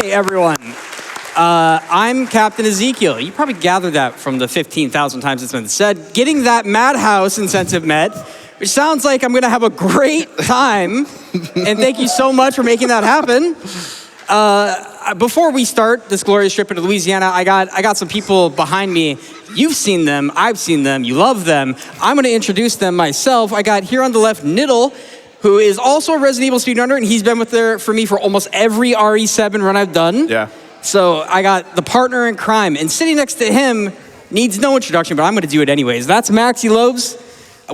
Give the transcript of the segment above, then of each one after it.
Hey, everyone. I'm CaptainEzekiel. You probably gathered that from the 15,000 times it's been said. Getting that Madhouse incentive met, which sounds like I'm going to have a great time. And thank you so much for making that happen. Before we start this glorious trip into Louisiana, I got some people behind me. You've seen them. I've seen them. You love them. I'm going to introduce them myself. I got here on the left nyiddle, who is also a Resident Evil speedrunner, and he's been with there for me for almost every RE7 run I've done. Yeah. So I got the partner in crime, and sitting next to him needs no introduction, but I'm going to do it anyways. That's Maxylobes,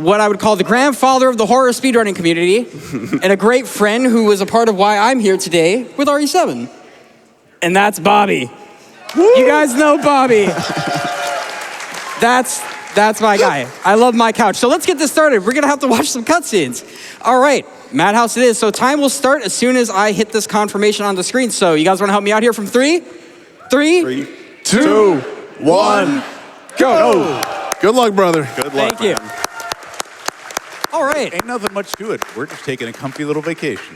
what I would call the grandfather of the horror speedrunning community, and a great friend who was a part of why I'm here today with RE7. And that's Bobbeigh. Woo! You guys know Bobbeigh. That's my guy. I love my couch. So let's get this started. We're going to have to watch some cutscenes. All right, Madhouse it is. So time will start as soon as I hit this confirmation on the screen. So you guys want to help me out here from three, 2, 1, go. Good luck, brother. Good luck, Thank you. All right. Ain't nothing much to it. We're just taking a comfy little vacation.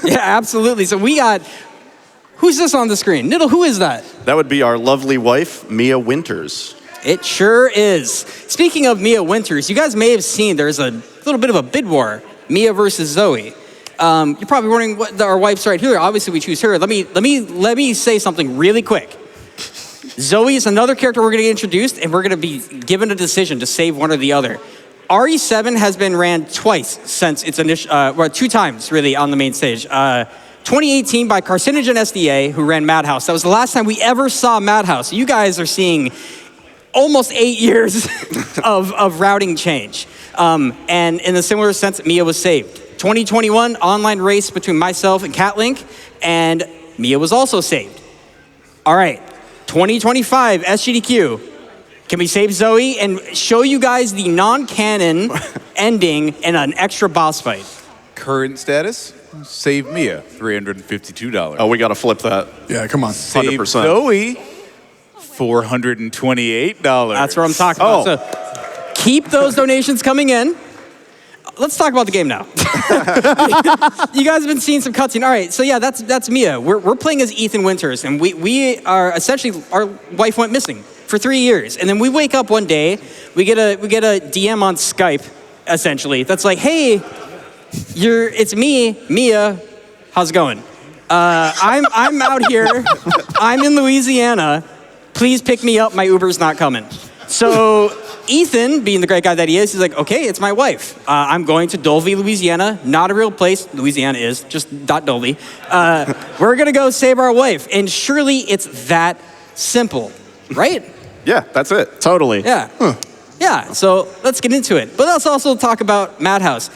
Yeah, absolutely. So we got, who's this on the screen? Nyiddle, who is that? That would be our lovely wife, Mia Winters. It sure is. Speaking of Mia Winters, you guys may have seen there's a little bit of a bid war, Mia versus Zoe. You're probably wondering what our wife's right here. Obviously, we choose her. Let me say something really quick. Zoe is another character we're going to get introduced, and we're going to be given a decision to save one or the other. RE7 has been ran twice since its initial, well, 2 times really on the main stage. 2018 by Carcinogen SDA, who ran Madhouse. That was the last time we ever saw Madhouse. You guys are seeing almost 8 years of routing change. And in a similar sense, Mia was saved. 2021 online race between myself and CatLink, and Mia was also saved. All right, 2025 SGDQ. Can we save Zoe and show you guys the non-canon ending and an extra boss fight? Current status, save Mia, $352. Oh, we got to flip that. Yeah, come on. Save 100%. Zoe, $428. That's what I'm talking about. So keep those donations coming in. Let's talk about the game now. You guys have been seeing some cutscene. All right, so yeah, that's Mia. We're playing as Ethan Winters, and we are essentially, our wife went missing for 3 years, and then we wake up one day, we get a DM on Skype, essentially. That's like, hey, it's me, Mia. How's it going? I'm out here. I'm in Louisiana. Please pick me up. My Uber's not coming. So Ethan, being the great guy that he is, he's like, okay, it's my wife. I'm going to Dulvey, Louisiana. Not a real place. Louisiana is, just .Dulvey. We're going to go save our wife. And surely it's that simple, right? Yeah, that's it. Totally. Yeah. Huh. Yeah, so let's get into it. But let's also talk about Madhouse.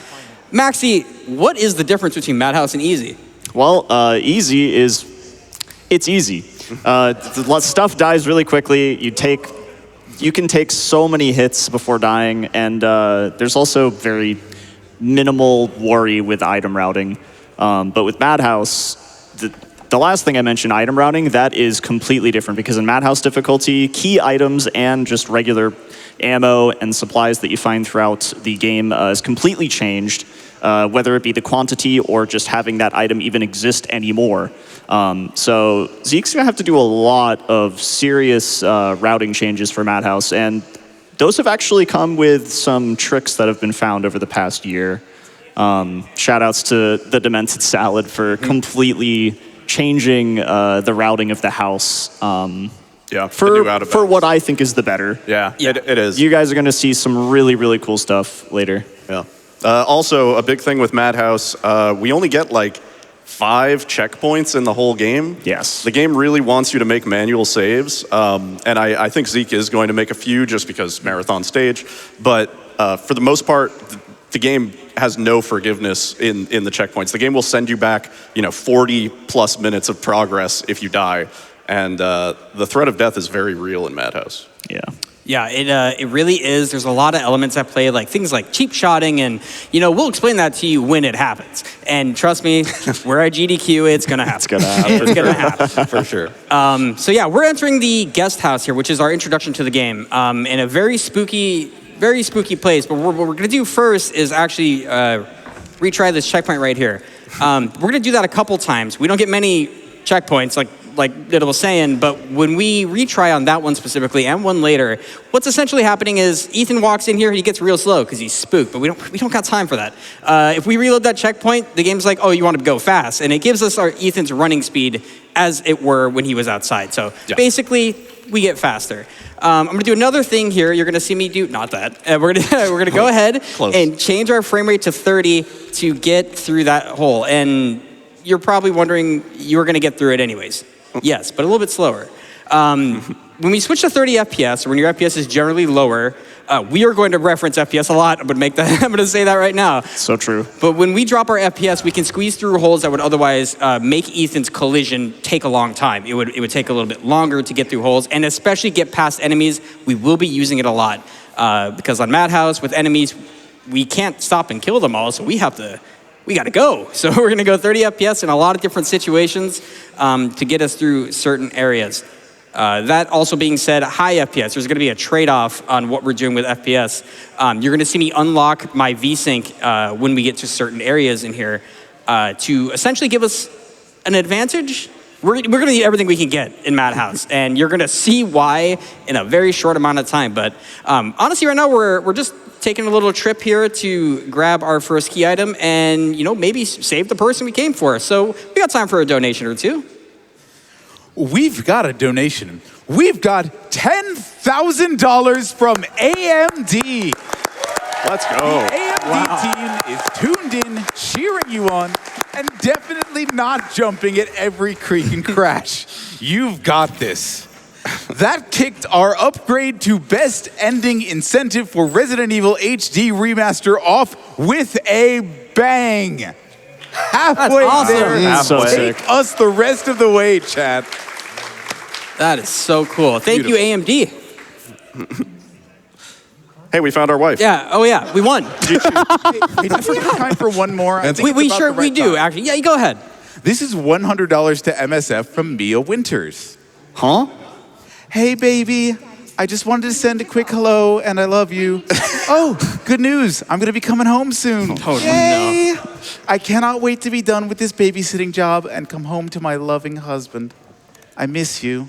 Maxie, what is the difference between Madhouse and Easy? Well, easy is, it's easy. Stuff dies really quickly. You can take so many hits before dying, and there's also very minimal worry with item routing. But with Madhouse, the last thing I mentioned, item routing, that is completely different because in Madhouse difficulty, key items and just regular ammo and supplies that you find throughout the game is completely changed, whether it be the quantity or just having that item even exist anymore. So Zeke's gonna have to do a lot of serious routing changes for Madhouse, and those have actually come with some tricks that have been found over the past year. Shout outs to the Demented Salad for completely changing the routing of the house. Yeah, for what I think is the better. Yeah, it is. You guys are gonna see some really, really cool stuff later. Yeah. Also, a big thing with Madhouse, we only get like 5 checkpoints in the whole game. Yes. The game really wants you to make manual saves, and I think Zeke is going to make a few just because marathon stage, but for the most part, the game has no forgiveness in the checkpoints. The game will send you back, 40 plus minutes of progress if you die, and the threat of death is very real in Madhouse. Yeah. Yeah, it really is. There's a lot of elements at play, like things like cheap shotting, and we'll explain that to you when it happens. And trust me, we're at GDQ, it's gonna happen. It's gonna happen. It's gonna happen For sure. So yeah, we're entering the guest house here, which is our introduction to the game, in a very spooky place. But what we're gonna do first is actually retry this checkpoint right here. We're gonna do that a couple times. We don't get many checkpoints, like like Nyiddle was saying, but when we retry on that one specifically and one later, what's essentially happening is Ethan walks in here and he gets real slow because he's spooked, but we don't got time for that. If we reload that checkpoint, the game's like, oh, you want to go fast, and it gives us our Ethan's running speed as it were when he was outside. So basically, we get faster. I'm gonna do another thing here. You're gonna see me do, not that. We're gonna go ahead and change our frame rate to 30 to get through that hole. And you're probably wondering, you were gonna get through it anyways. Yes, but a little bit slower. When we switch to 30 FPS, or when your FPS is generally lower, we are going to reference FPS a lot. I'm gonna say that right now. So true. But when we drop our FPS, we can squeeze through holes that would otherwise make Ethan's collision take a long time. It would take a little bit longer to get through holes, and especially get past enemies. We will be using it a lot because on Madhouse with enemies, we can't stop and kill them all, so we gotta go. So we're gonna go 30 FPS in a lot of different situations to get us through certain areas. That also being said, high FPS, there's gonna be a trade-off on what we're doing with FPS. You're gonna see me unlock my VSync when we get to certain areas in here to essentially give us an advantage. We're gonna need everything we can get in Madhouse, and you're gonna see why in a very short amount of time. But honestly, right now, we're just taking a little trip here to grab our first key item and, maybe save the person we came for. So we got time for a donation or two. We've got a donation. We've got $10,000 from AMD. Let's go. The AMD team is tuned in, cheering you on, and definitely not jumping at every creak and crash. You've got this. That kicked our upgrade to best ending incentive for Resident Evil HD Remaster off with a bang. Halfway awesome. there. So Take sick. us the rest of the way, chat. That is so cool. Thank you, AMD. Hey, we found our wife. Yeah. Oh, yeah. We won. Hey, do we have time for one more? I think We it's about sure the right we do. time. Actually, yeah. You go ahead. This is $100 to MSF from Mia Winters. Huh? Hey, baby. I just wanted to send a quick hello, and I love you. Oh, good news. I'm going to be coming home soon. Oh, Yay. I cannot wait to be done with this babysitting job and come home to my loving husband. I miss you.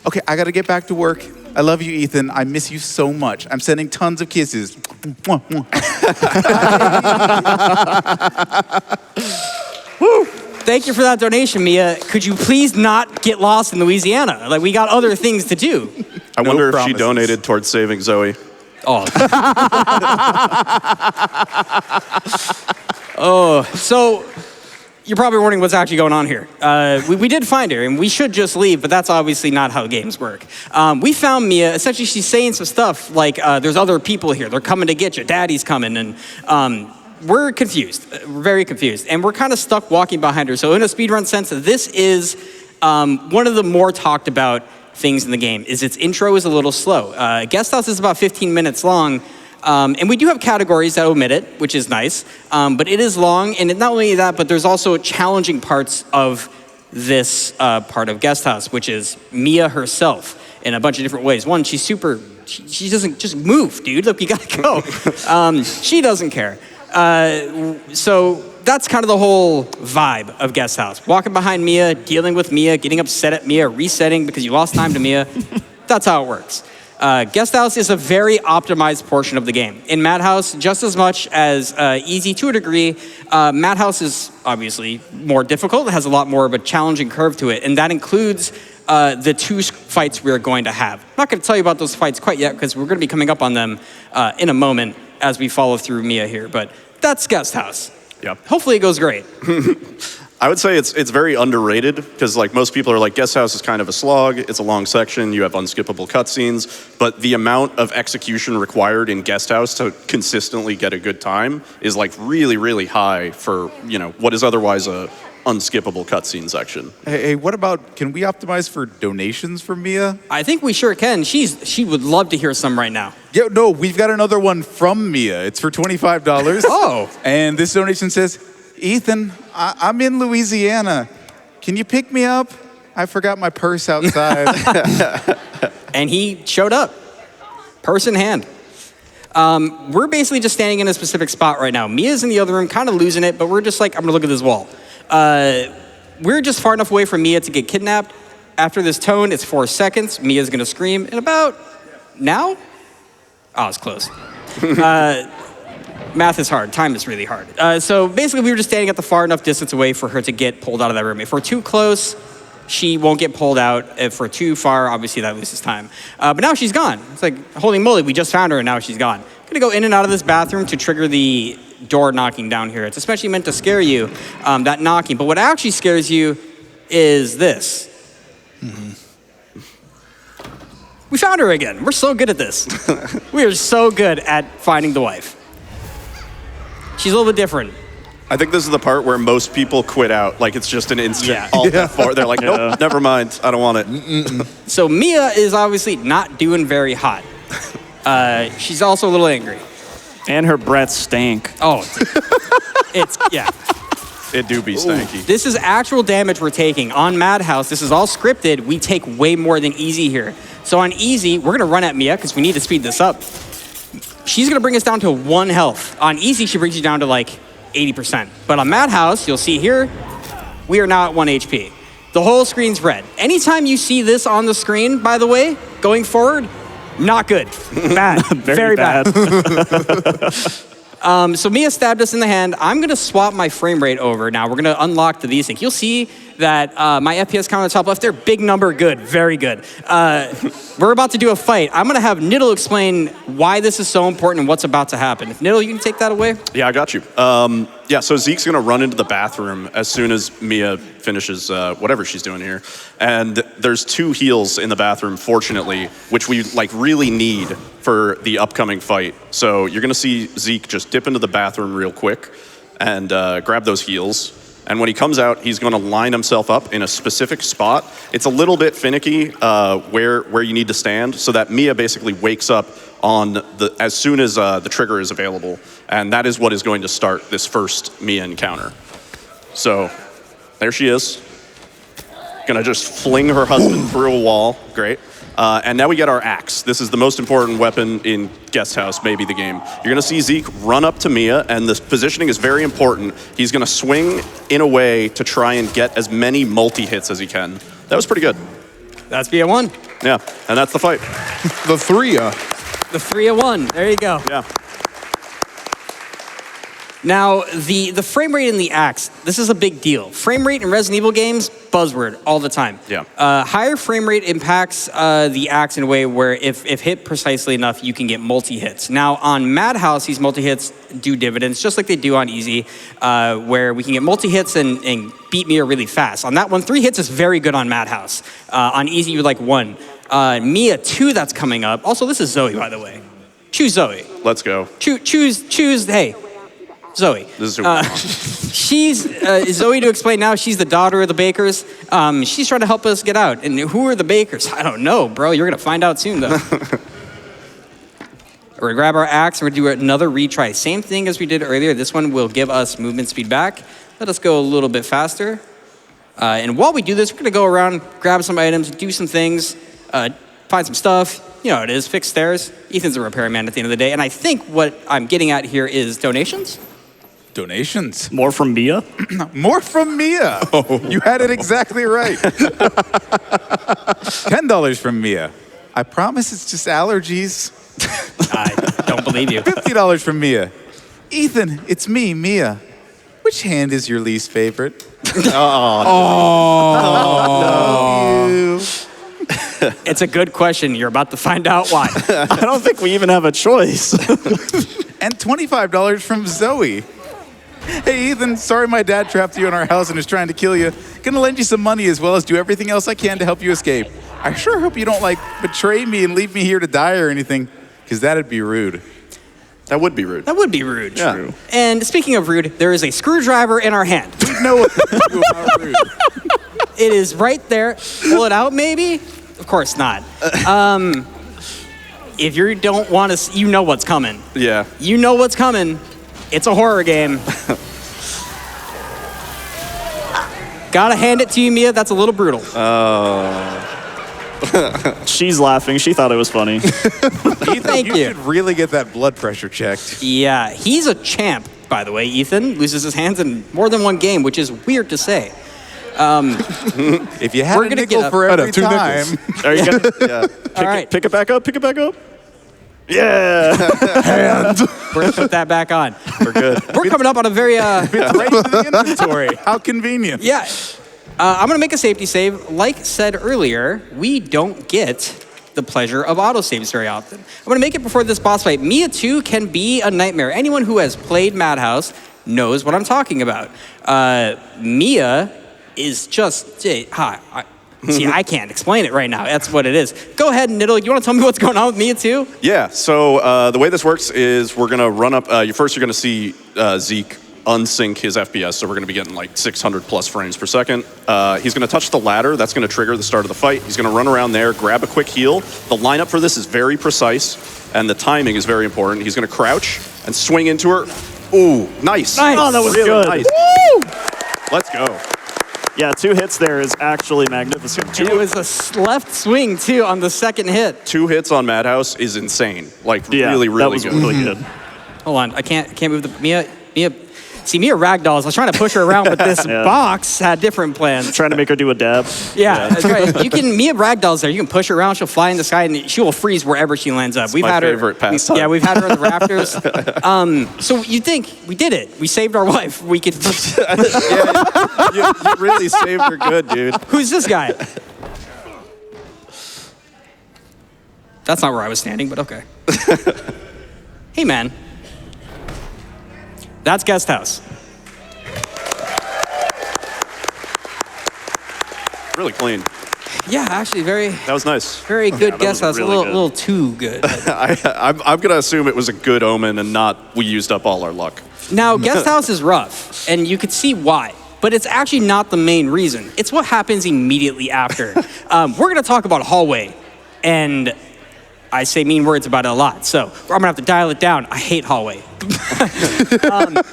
Okay, I got to get back to work. I love you, Ethan. I miss you so much. I'm sending tons of kisses. Mwah, mwah. Woo. Thank you for that donation, Mia. Could you please not get lost in Louisiana? Like, we got other things to do. I No wonder if she promises. donated towards saving Zoe. Oh. So you're probably wondering what's actually going on here. We did find her, and we should just leave, but that's obviously not how games work. We found Mia. Essentially, she's saying some stuff like, there's other people here. They're coming to get you. Daddy's coming. And we're confused. We're very confused. And we're kind of stuck walking behind her. So in a speedrun sense, this is one of the more talked about things in the game, is its intro is a little slow. Guest House is about 15 minutes long. And we do have categories that omit it, which is nice. But it is long, and not only that, but there's also challenging parts of this part of Guest House, which is Mia herself in a bunch of different ways. One, she's super, she doesn't just move, dude. Look, you gotta go. She doesn't care. So that's kind of the whole vibe of Guest House. Walking behind Mia, dealing with Mia, getting upset at Mia, resetting because you lost time to Mia. That's how it works. Guest House is a very optimized portion of the game. In Madhouse, just as much as easy to a degree, Madhouse is obviously more difficult. It has a lot more of a challenging curve to it, and that includes the two fights we're going to have. I'm not going to tell you about those fights quite yet because we're going to be coming up on them in a moment as we follow through Mia here, but that's Guest House. Yep. Hopefully it goes great. I would say it's very underrated because like most people are like Guest House is kind of a slog. It's a long section. You have unskippable cutscenes, but the amount of execution required in Guest House to consistently get a good time is like really, really high for what is otherwise a unskippable cutscene section. Hey, what about, can we optimize for donations from Mia? I think we sure can. She would love to hear some right now. Yeah, no, we've got another one from Mia. It's for $25. Oh. And this donation says, Ethan, I'm in Louisiana. Can you pick me up? I forgot my purse outside. And he showed up, purse in hand. We're basically just standing in a specific spot right now. Mia's in the other room, kind of losing it, but we're just like, I'm gonna look at this wall. we're just far enough away from Mia to get kidnapped. After this tone, it's 4 seconds. Mia's gonna scream in about now? Oh, it's close. Math is hard. Time is really hard. So basically, we were just standing at the far enough distance away for her to get pulled out of that room. If we're too close, she won't get pulled out. If we're too far, obviously that loses time. But now she's gone. It's like, holy moly, we just found her and now she's gone. I'm gonna go in and out of this bathroom to trigger the door knocking down here. It's especially meant to scare you, that knocking. But what actually scares you is this. We found her again. We're so good at this. We are so good at finding the wife. She's a little bit different. I think this is the part where most people quit out. Like, it's just an instant. Yeah. Alt F4. They're like, nope, never mind. I don't want it. So Mia is obviously not doing very hot. She's also a little angry. And her breath stank. Oh, yeah. It do be stanky. This is actual damage we're taking. On Madhouse, this is all scripted. We take way more than easy here. So on easy, we're gonna run at Mia because we need to speed this up. She's gonna bring us down to 1 health. On easy, she brings you down to like 80%. But on Madhouse, you'll see here, we are now at 1 HP. The whole screen's red. Anytime you see this on the screen, by the way, going forward, not good. Bad. Very bad. So Mia stabbed us in the hand. I'm gonna swap my frame rate over now. We're gonna unlock the these things. You'll see that my FPS count on the top left there, big number, good, very good. We're about to do a fight. I'm gonna have Nyiddle explain why this is so important and what's about to happen. If Nyiddle, you can take that away. Yeah, I got you. Yeah, so Zeke's gonna run into the bathroom as soon as Mia finishes whatever she's doing here. And there's 2 heals in the bathroom, fortunately, which we like really need for the upcoming fight. So you're gonna see Zeke just dip into the bathroom real quick and grab those heals. And when he comes out, he's gonna line himself up in a specific spot. It's a little bit finicky where you need to stand so that Mia basically wakes up on as soon as the trigger is available. And that is what is going to start this first Mia encounter. So there she is. Gonna just fling her husband through a wall. Great. And now we get our axe. This is the most important weapon in Guest House, maybe the game. You're gonna see Zeke run up to Mia, and the positioning is very important. He's gonna swing in a way to try and get as many multi-hits as he can. That was pretty good. That's BA1. Yeah, and that's the fight. The 3 The 3-1. There you go. Yeah. Now, the frame rate in the axe, this is a big deal. Frame rate in Resident Evil games, buzzword all the time. Yeah. Higher frame rate impacts the axe in a way where if hit precisely enough, you can get multi-hits. Now, on Madhouse, these multi-hits do dividends, just like they do on Easy, where we can get multi-hits and beat Mia really fast. On that one, 3 hits is very good on Madhouse. On Easy, you like 1. Mia 2, that's coming up. Also, this is Zoe, by the way. Choose Zoe. Let's go. Choose, hey. Zoe. This is who we want. She's, Zoe to explain now, she's the daughter of the Bakers. She's trying to help us get out. And who are the Bakers? I don't know, bro. You're going to find out soon, though. We're going to grab our axe. We're going to do another retry. Same thing as we did earlier. This one will give us movement speed back. Let us go a little bit faster. And while we do this, we're going to go around, grab some items, do some things, find some stuff. You know how it is, fix stairs. Ethan's a repairman at the end of the day. And I think what I'm getting at here is donations. Donations. More from Mia? More from Mia. You had it exactly right. $10 from Mia. I promise it's just allergies. I don't believe you. $50 from Mia. Ethan, it's me, Mia. Which hand is your least favorite? Oh. It's a good question. You're about to find out why. I don't think we even have a choice. And $25 from Zoe. Hey, Ethan, sorry my dad trapped you in our house and is trying to kill you. Gonna lend you some money as well as do everything else I can to help you escape. I sure hope you don't, betray me and leave me here to die or anything, because that'd be rude. That would be rude. That would be rude. Yeah. True. And speaking of rude, there is a screwdriver in our hand. We know what to do about rude. It is right there. Pull it out, maybe? Of course not. If you don't want to, you know what's coming. Yeah. You know what's coming. It's a horror game. Gotta hand it to you, Mia. That's a little brutal. She's laughing. She thought it was funny. Thank you. You should really get that blood pressure checked. Yeah, he's a champ, by the way. Ethan loses his hands in more than one game, which is weird to say. If you had We're a gonna nickel get for up. every Two time. nickels. Are you gonna Yeah. All right, pick it back up? Pick it back up. Yeah. we're gonna put that back on. We're good. We're coming up on a very It's right to the inventory. How convenient. yeah. I'm gonna make a safety save. Like said earlier, we don't get the pleasure of autosaves very often. I'm gonna make it before this boss fight. Mia 2 can be a nightmare. Anyone who has played Madhouse knows what I'm talking about. Mia is just, see, I can't explain it right now. That's what it is. Go ahead, nyiddle. You wanna tell me what's going on with Mia 2? Yeah, so the way this works is we're going to run up, first you're going to see Zeke unsync his FPS, so we're going to be getting like 600 plus frames per second. He's going to touch the ladder, that's going to trigger the start of the fight. He's going to run around there, grab a quick heal. The lineup for this is very precise, and the timing is very important. He's going to crouch and swing into her. Ooh, nice. Nice. Oh, that was Really good. nice. Let's go. Yeah, 2 hits there is actually magnificent. And it was a left swing, too, on the second hit. 2 hits on Madhouse is insane. Like, Yeah, really, that really was good. really good. Hold on, I can't move the, Mia, see, Mia ragdolls. I was trying to push her around, but this box had different plans. Trying to make her do a dab. Yeah, that's right. Mia ragdolls there. You can push her around, she'll fly in the sky, and she will freeze wherever she lands up. my favorite pastime. Yeah, we've had her on the rafters. So you think, we did it. We saved our wife. We could, you really saved her good, dude. who's this guy? That's not where I was standing, but okay. Hey, man. That's Guest House. Really clean. Yeah, actually, very, That was nice. very good that Guest was House. really a good. little too good. I'm going to assume it was a good omen and not we used up all our luck. Now, Guest House is rough, and you could see why. But it's actually not the main reason. It's what happens immediately after. We're going to talk about Hallway, and I say mean words about it a lot, so I'm going to have to dial it down. I hate Hallway.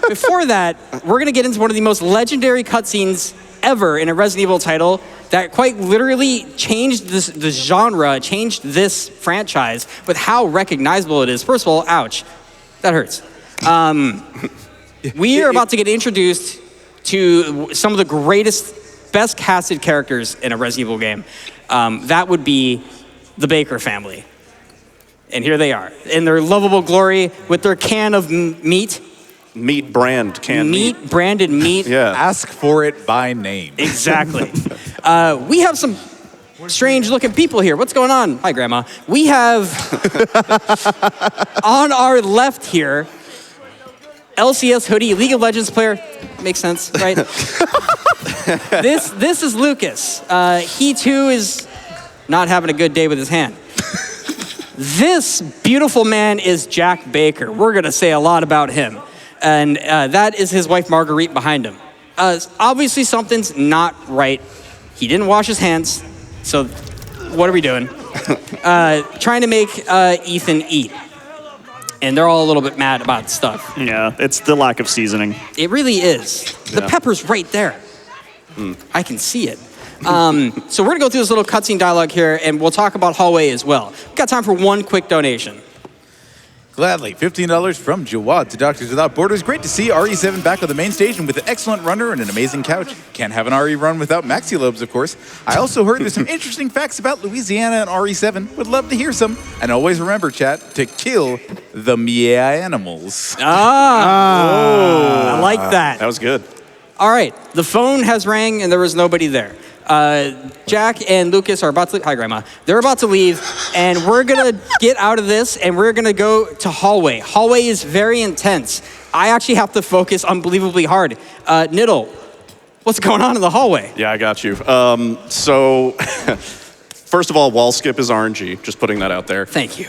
Before that, we're going to get into one of the most legendary cutscenes ever in a Resident Evil title that quite literally changed the genre, changed this franchise with how recognizable it is. First of all, ouch. That hurts. We are about to get introduced to some of the greatest, best casted characters in a Resident Evil game. That would be the Baker family. And here they are, in their lovable glory with their can of meat. Meat brand canned meat. Branded meat. Yeah. Ask for it by name. Exactly. We have some strange looking people here. What's going on? Hi, Grandma. We have on our left here, LCS hoodie, League of Legends player. Makes sense, right? This is Lucas. He too is not having a good day with his hand. This beautiful man is Jack Baker. We're gonna say a lot about him. And that is his wife Marguerite behind him. Obviously something's not right. He didn't wash his hands, so what are we doing? Trying to make Ethan eat. And they're all a little bit mad about stuff. Yeah, it's the lack of seasoning. It really is. The pepper's right there. I can see it. So we're gonna go through this little cutscene dialogue here, and we'll talk about Hallway as well. We've got time for one quick donation. Gladly. $15 from Jawad to Doctors Without Borders. Great to see RE7 back on the main station with an excellent runner and an amazing couch. Can't have an RE run without Maxylobes, of course. I also heard there's some interesting facts about Louisiana and RE7. Would love to hear some. And always remember, chat, to kill the animals. I like that. That was good. All right, the phone has rang and there was nobody there. Jack and Lucas are about to, hi Grandma, they're about to leave and we're gonna get out of this and we're gonna go to Hallway. Hallway is very intense. I actually have to focus unbelievably hard. Nyiddle, what's going on in the hallway? Yeah, I got you. So, first of all, wall skip is RNG, just putting that out there. Thank you.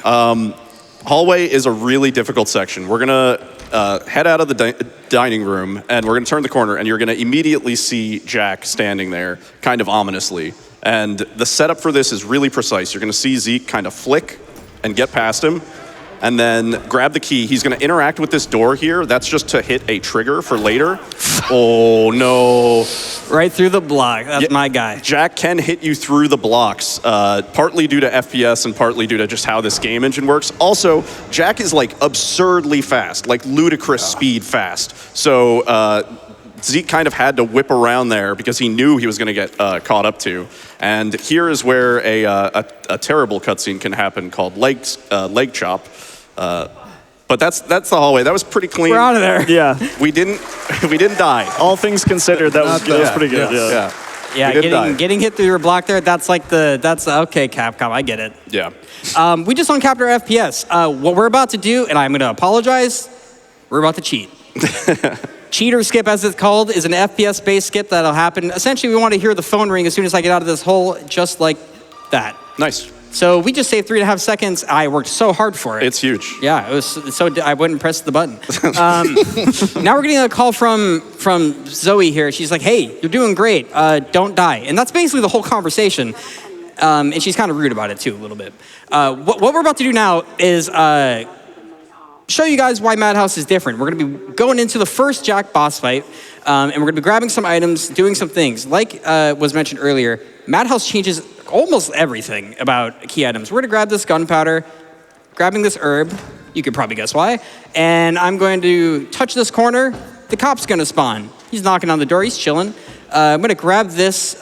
Hallway is a really difficult section. We're gonna head out of the dining room and we're gonna turn the corner and you're gonna immediately see Jack standing there, kind of ominously. And the setup for this is really precise. You're gonna see Zeke kind of flick and get past him and then grab the key. He's gonna interact with this door here. That's just to hit a trigger for later. Oh no. Right through the block, that's my guy. Jack can hit you through the blocks, partly due to FPS and partly due to just how this game engine works. Also, Jack is like absurdly fast, like ludicrous speed fast. So Zeke kind of had to whip around there because he knew he was going to get caught up to. And here is where a terrible cutscene can happen called leg chop. But that's the hallway. That was pretty clean. We're out of there. Yeah. We didn't die. All things considered, that was pretty good. Yeah. Yeah. Getting hit through your block there, that's okay, Capcom, I get it. Yeah. We just uncapped our FPS. What we're about to do, and I'm going to apologize, we're about to cheat. Cheater skip, as it's called, is an FPS-based skip that'll happen. Essentially, we want to hear the phone ring as soon as I get out of this hole, just like that. Nice. So we just saved 3.5 seconds. I worked so hard for it. It's huge. Yeah, it was so I wouldn't press the button. Now we're getting a call from Zoe here. She's like, "Hey, you're doing great. Don't die." And that's basically the whole conversation. And she's kind of rude about it too, a little bit. What we're about to do now is show you guys why Madhouse is different. We're going to be going into the first Jack boss fight, and we're going to be grabbing some items, doing some things. Like was mentioned earlier, Madhouse changes almost everything about key items. We're going to grab this gunpowder, grabbing this herb. You could probably guess why. And I'm going to touch this corner. The cop's going to spawn. He's knocking on the door. He's chilling. I'm going to grab this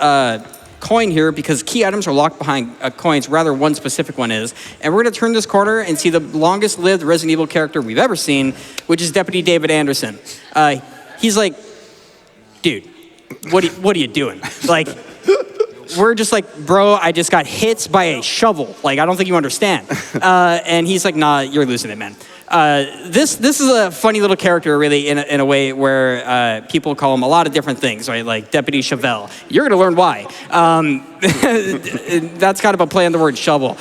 coin here because key items are locked behind coins, rather one specific one is. And we're going to turn this corner and see the longest lived Resident Evil character we've ever seen, which is Deputy David Anderson. He's like, dude, what are you doing? Like, we're just like, bro, I just got hit by a shovel. Like, I don't think you understand. And he's like, nah, you're losing it, man. This is a funny little character, really, in a way where people call him a lot of different things, right? Like Deputy Chevelle. You're going to learn why. That's kind of a play on the word shovel.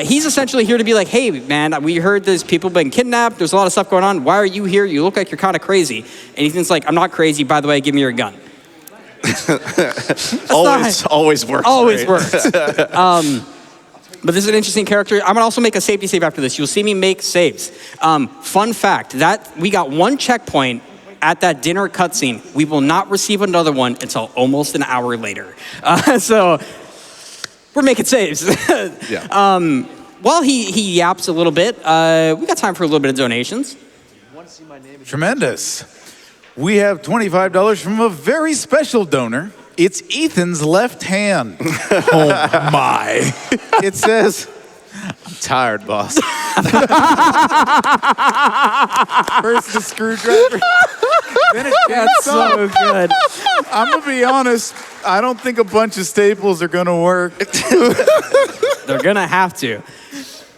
He's essentially here to be like, hey, man, we heard there's people been kidnapped. There's a lot of stuff going on. Why are you here? You look like you're kind of crazy. And Ethan's like, I'm not crazy. By the way, give me your gun. always works. Always right? works. But this is an interesting character. I'm gonna also make a safety save after this. You'll see me make saves. Fun fact, that we got one checkpoint at that dinner cutscene. We will not receive another one until almost an hour later. So we're making saves. Yeah. While he yaps a little bit, we got time for a little bit of donations. Tremendous. We have $25 from a very special donor. It's Ethan's left hand. Oh my. It says, I'm tired, boss. First the screwdriver. Then it That's so good. I'm going to be honest. I don't think a bunch of staples are going to work. They're gonna have to.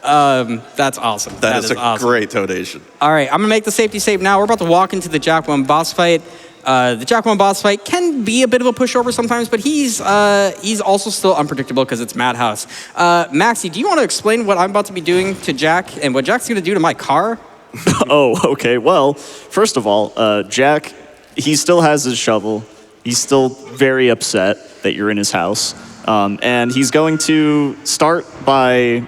That's awesome. that is a awesome. great donation. All right, I'm gonna make the safety save now. We're about to walk into the Jack 1 boss fight. The Jack 1 boss fight can be a bit of a pushover sometimes, but he's also still unpredictable because it's Madhouse. Maxie, do you want to explain what I'm about to be doing to Jack and what Jack's gonna do to my car? Oh, okay. Well, first of all, Jack, he still has his shovel. He's still very upset that you're in his house. And he's going to start by,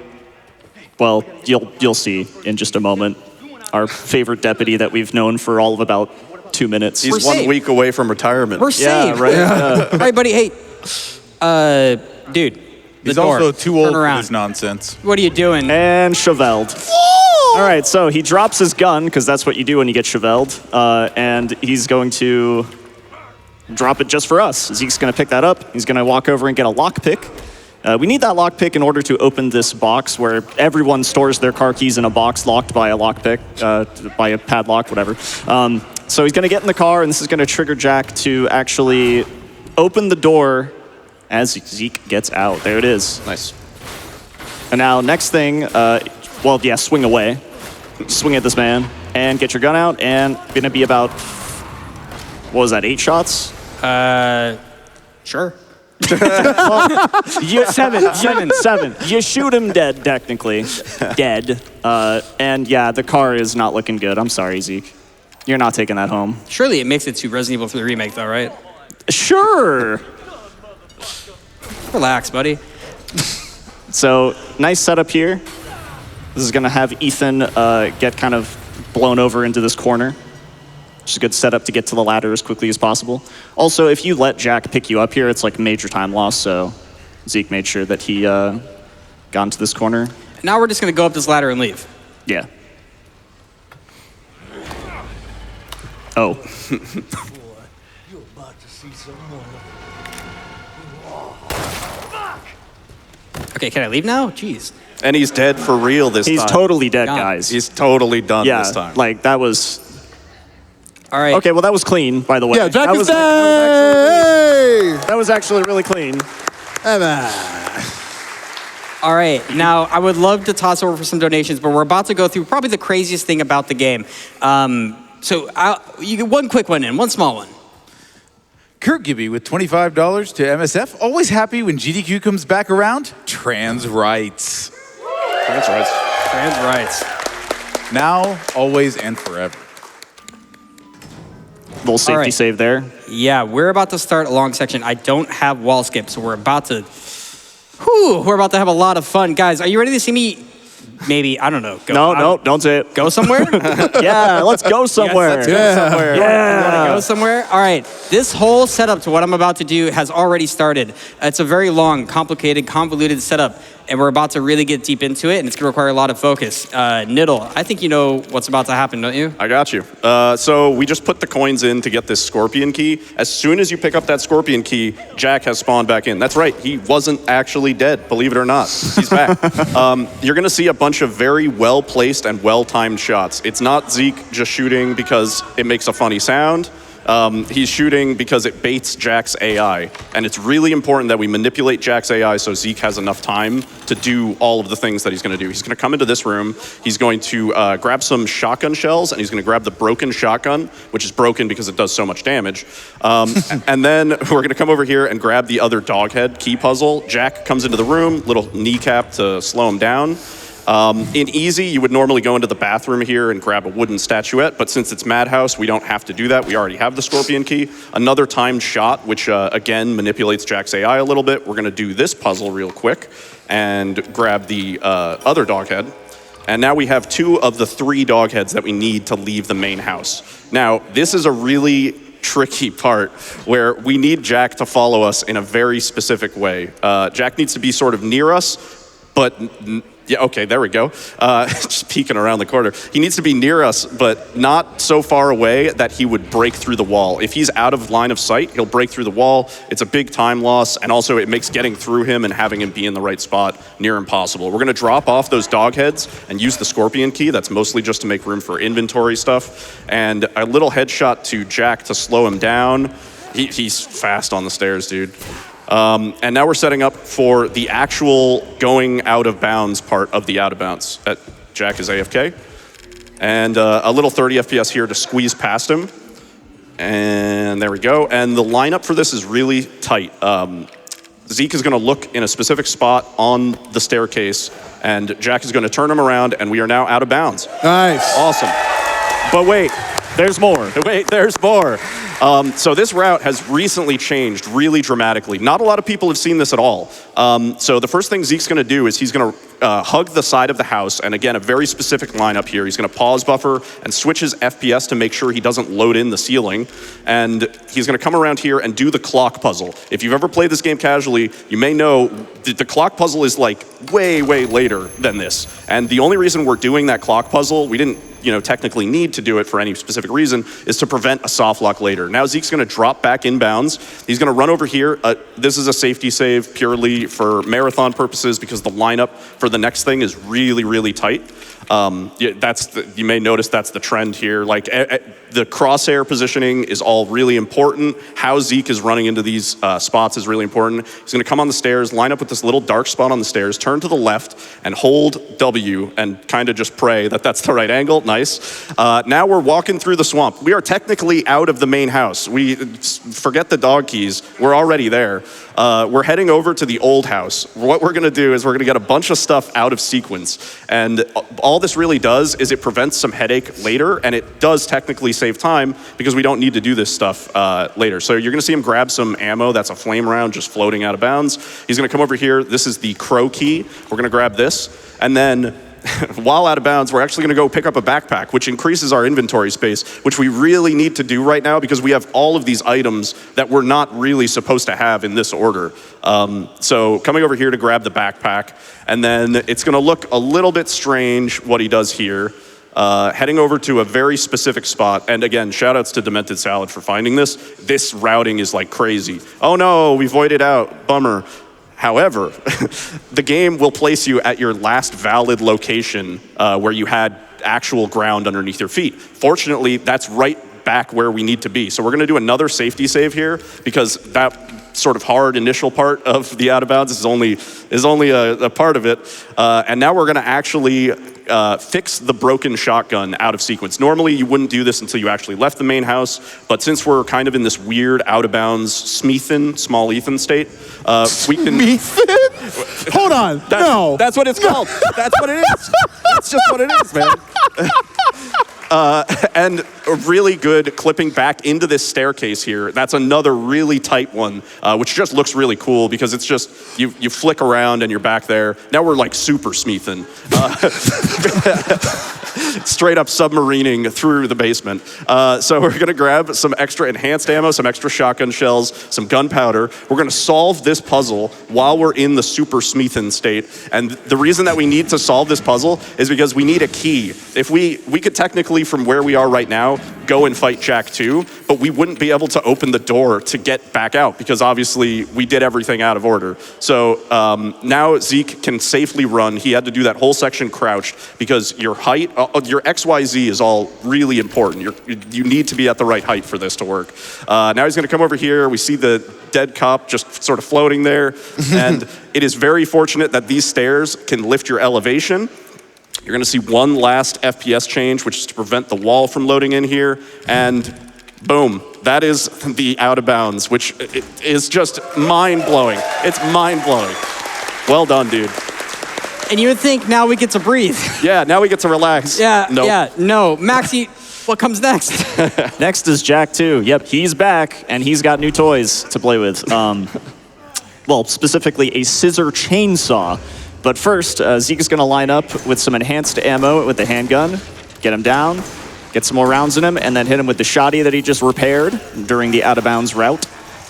well, you'll see in just a moment, our favorite deputy that we've known for all of about 2 minutes. He's We're 1 safe. week away from retirement. We're safe. right. All right, buddy. Hey, dude. He's the door. also too old Turn for around. this nonsense. What are you doing? And chevelled. All right, so he drops his gun, because that's what you do when you get chevelled, and he's going to drop it just for us. Zeke's going to pick that up. He's going to walk over and get a lockpick. We need that lockpick in order to open this box where everyone stores their car keys in a box locked by a lockpick, by a padlock, whatever. So he's going to get in the car, and this is going to trigger Jack to actually open the door as Zeke gets out. There it is. Nice. And now, next thing, swing away. Swing at this man, and get your gun out, and going to be about, what was that, 8 shots? Sure. Seven. You shoot him dead, technically. Dead. And yeah, the car is not looking good. I'm sorry, Zeke. You're not taking that home. Surely it makes it to Resident Evil 3 Remake, though, right? Sure. Relax, buddy. So, nice setup here. This is going to have Ethan get kind of blown over into this corner. Just a good setup to get to the ladder as quickly as possible. Also, if you let Jack pick you up here, it's like major time loss, so Zeke made sure that he got into this corner. Now we're just going to go up this ladder and leave. Yeah. Okay, can I leave now? Jeez. And he's dead for real this time. He's totally dead, Gone. guys. He's totally done yeah, this time. like that was. All right. Okay, well that was clean, by the way. Yeah, Jack that is was, dead. that was actually really clean. All right. Now, I would love to toss over for some donations, but we're about to go through probably the craziest thing about the game. You get one quick one in, one small one. Kurt Gibby with $25 to MSF. Always happy when GDQ comes back around. Trans rights. That's right. Trans rights. Now, always, and forever. Little safety right. save there. Yeah, we're about to start a long section. I don't have wall skip, so we're about to have a lot of fun. Guys, are you ready to see me? Maybe, I don't know. No, don't say it. Go somewhere? Yeah, let's go somewhere. Let's go somewhere. Yeah. Go somewhere? All right. This whole setup to what I'm about to do has already started. It's a very long, complicated, convoluted setup, and we're about to really get deep into it, and it's going to require a lot of focus. Nyiddle, I think you know what's about to happen, don't you? I got you. So we just put the coins in to get this scorpion key. As soon as you pick up that scorpion key, Jack has spawned back in. That's right. He wasn't actually dead, believe it or not. He's back. You're going to see a bunch of very well-placed and well-timed shots. It's not Zeke just shooting because it makes a funny sound. He's shooting because it baits Jack's AI. And it's really important that we manipulate Jack's AI so Zeke has enough time to do all of the things that he's going to do. He's going to come into this room. He's going to grab some shotgun shells, and he's going to grab the broken shotgun, which is broken because it does so much damage. And then we're going to come over here and grab the other dog head key puzzle. Jack comes into the room, little kneecap to slow him down. In easy, you would normally go into the bathroom here and grab a wooden statuette, but since it's Madhouse, we don't have to do that. We already have the scorpion key. Another timed shot, which again manipulates Jack's AI a little bit. We're going to do this puzzle real quick and grab the other dog head. And now we have 2 of the 3 dog heads that we need to leave the main house. Now, this is a really tricky part where we need Jack to follow us in a very specific way. Jack needs to be sort of near us, but yeah, okay, there we go. Just peeking around the corner. He needs to be near us, but not so far away that he would break through the wall. If he's out of line of sight, he'll break through the wall. It's a big time loss, and also it makes getting through him and having him be in the right spot near impossible. We're gonna drop off those dog heads and use the scorpion key. That's mostly just to make room for inventory stuff. And a little headshot to Jack to slow him down. He's fast on the stairs, dude. And now we're setting up for the actual going out of bounds part of the out of bounds. Jack is AFK. And a little 30 FPS here to squeeze past him. And there we go. And the lineup for this is really tight. Zeke is going to look in a specific spot on the staircase, and Jack is going to turn him around, and we are now out of bounds. Nice. Awesome. But wait, there's more. Wait, there's more. So this route has recently changed really dramatically. Not a lot of people have seen this at all. So the first thing Zeke's going to do is he's going to hug the side of the house, and again, a very specific lineup here. He's going to pause buffer and switch his FPS to make sure he doesn't load in the ceiling. And he's going to come around here and do the clock puzzle. If you've ever played this game casually, you may know the clock puzzle is like way, way later than this. And the only reason we're doing that clock puzzle, we didn't technically need to do it for any specific reason, is to prevent a soft lock later. Now Zeke's going to drop back inbounds. He's going to run over here. This is a safety save purely for marathon purposes because the lineup for the next thing is really, really tight. You may notice that's the trend here. Like the crosshair positioning is all really important. How Zeke is running into these spots is really important. He's going to come on the stairs, line up with this little dark spot on the stairs, turn to the left, and hold W and kind of just pray that that's the right angle. Nice. Now we're walking through the swamp. We are technically out of the main house. We forget the dog keys. We're already there. We're heading over to the old house. What we're going to do is we're going to get a bunch of stuff out of sequence. And all this really does is it prevents some headache later, and it does technically save time because we don't need to do this stuff later. So you're going to see him grab some ammo. That's a flame round just floating out of bounds. He's going to come over here. This is the crow key. We're going to grab this. And then while out of bounds, we're actually going to go pick up a backpack, which increases our inventory space, which we really need to do right now because we have all of these items that we're not really supposed to have in this order. So coming over here to grab the backpack, and then it's going to look a little bit strange what he does here. heading over to a very specific spot. And again, shout outs to Demented Salad for finding this. This routing is like crazy. Oh no, we voided out, bummer. However, the game will place you at your last valid location where you had actual ground underneath your feet. Fortunately, that's right back where we need to be. So we're gonna do another safety save here because that sort of hard initial part of the out of bounds is only a part of it. And now we're gonna actually fix the broken shotgun out of sequence. Normally you wouldn't do this until you actually left the main house, but since we're kind of in this weird out of bounds Smeathan, small Ethan state, we can... Smeathan? Hold on, no. That's what it's called. That's what it is. That's just what it is, man. And a really good clipping back into this staircase here. That's another really tight one, which just looks really cool because it's just, you flick around and you're back there. Now we're like super Smeathan. Straight up submarining through the basement. So we're gonna grab some extra enhanced ammo, some extra shotgun shells, some gunpowder. We're gonna solve this puzzle while we're in the super Smeathan state. And the reason that we need to solve this puzzle is because we need a key. If we could technically, from where we are right now, go and fight Jack 2, but we wouldn't be able to open the door to get back out because obviously we did everything out of order. So now Zeke can safely run. He had to do that whole section crouched because your height, your XYZ is all really important. You need to be at the right height for this to work. Now he's gonna come over here. We see the dead cop just sort of floating there. And it is very fortunate that these stairs can lift your elevation. You're gonna see one last FPS change, which is to prevent the wall from loading in here. And boom, that is the out of bounds, which is just mind-blowing. It's mind-blowing. Well done, dude. And you would think now we get to breathe. Yeah, now we get to relax. Yeah, Nope. yeah, no. Maxie, what comes next? Next is Jack 2. Yep, he's back, and he's got new toys to play with. Well, specifically a scissor chainsaw. But first, Zeke is going to line up with some enhanced ammo with the handgun, get him down, get some more rounds in him, and then hit him with the shotty that he just repaired during the out-of-bounds route.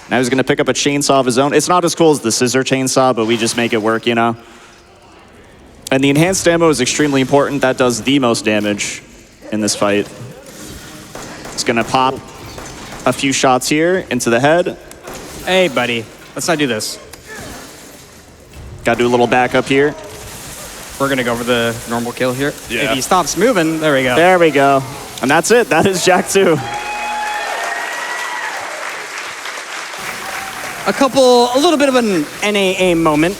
Now he's going to pick up a chainsaw of his own. It's not as cool as the scissor chainsaw, but we just make it work, you know? And the enhanced ammo is extremely important. That does the most damage in this fight. It's going to pop a few shots here into the head. Hey, buddy, let's not do this. Got to do a little backup here. We're gonna go for the normal kill here. Yeah. If he stops moving, there we go. There we go. And that's it. That is Jack 2. A little bit of an NAA moment.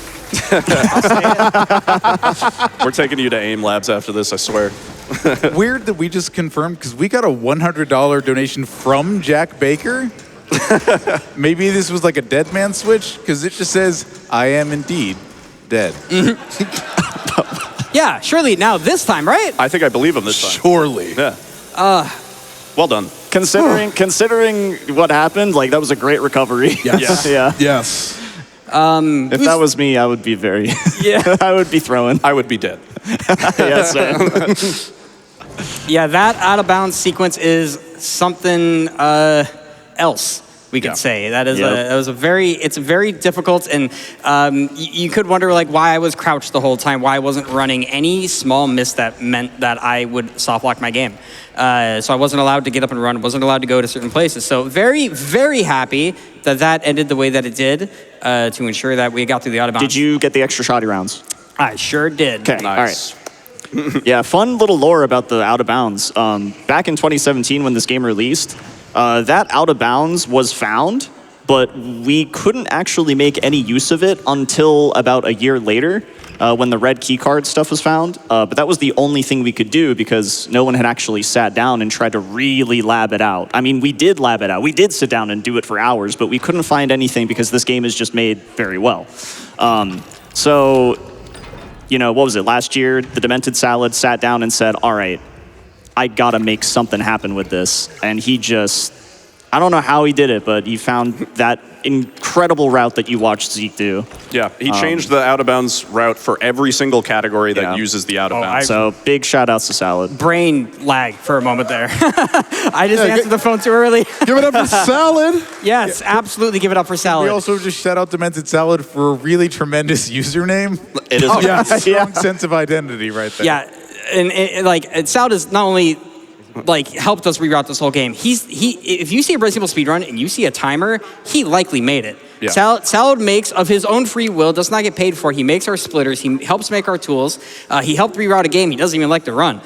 I'll say it. We're taking you to AIM Labs after this, I swear. Weird that we just confirmed, because we got a $100 donation from Jack Baker. Maybe this was like a dead man switch, because it just says, I am indeed dead. Yeah, surely now this time, right? I think I believe him this time. Surely. Yeah. Well done. Considering what happened, like that was a great recovery. Yes. Yeah. Yes. If that was me, I would be very. Yeah. I would be throwing. I would be dead. Yes, sir. Yeah, that out of bounds sequence is something else. We could say that is it's very difficult, and you could wonder like why I was crouched the whole time, why I wasn't running. Any small miss that meant that I would soft lock my game, so I wasn't allowed to get up and run, wasn't allowed to go to certain places. So very, very happy that that ended the way that it did to ensure that we got through the out of bounds. Did you get the extra shoddy rounds? I sure did. Okay. Nice. All right. Yeah, fun little lore about the out of bounds. Back in 2017 when this game released, that out of bounds was found, but we couldn't actually make any use of it until about a year later when the red keycard stuff was found. But that was the only thing we could do because no one had actually sat down and tried to really lab it out. I mean, we did lab it out. We did sit down and do it for hours, but we couldn't find anything because this game is just made very well. So, you know, what was it? Last year, the Demented Salad sat down and said, all right, I gotta make something happen with this. And he just, I don't know how he did it, but he found that incredible route that you watched Zeke do. Yeah, he changed the out of bounds route for every single category that uses the out of bounds. So big shout outs to Salad. Brain lag for a moment there. I just answered the phone too early. Give it up for Salad. Yes, absolutely give it up for Salad. We also just shout out Demented Salad for a really tremendous username. It is. Strong sense of identity right there. Yeah, Salad is not only like helped us reroute this whole game. If you see a Resident Evil speedrun and you see a timer, he likely made it. Yeah. Salad makes of his own free will, does not get paid for. He makes our splitters. He helps make our tools. He helped reroute a game he doesn't even like to run.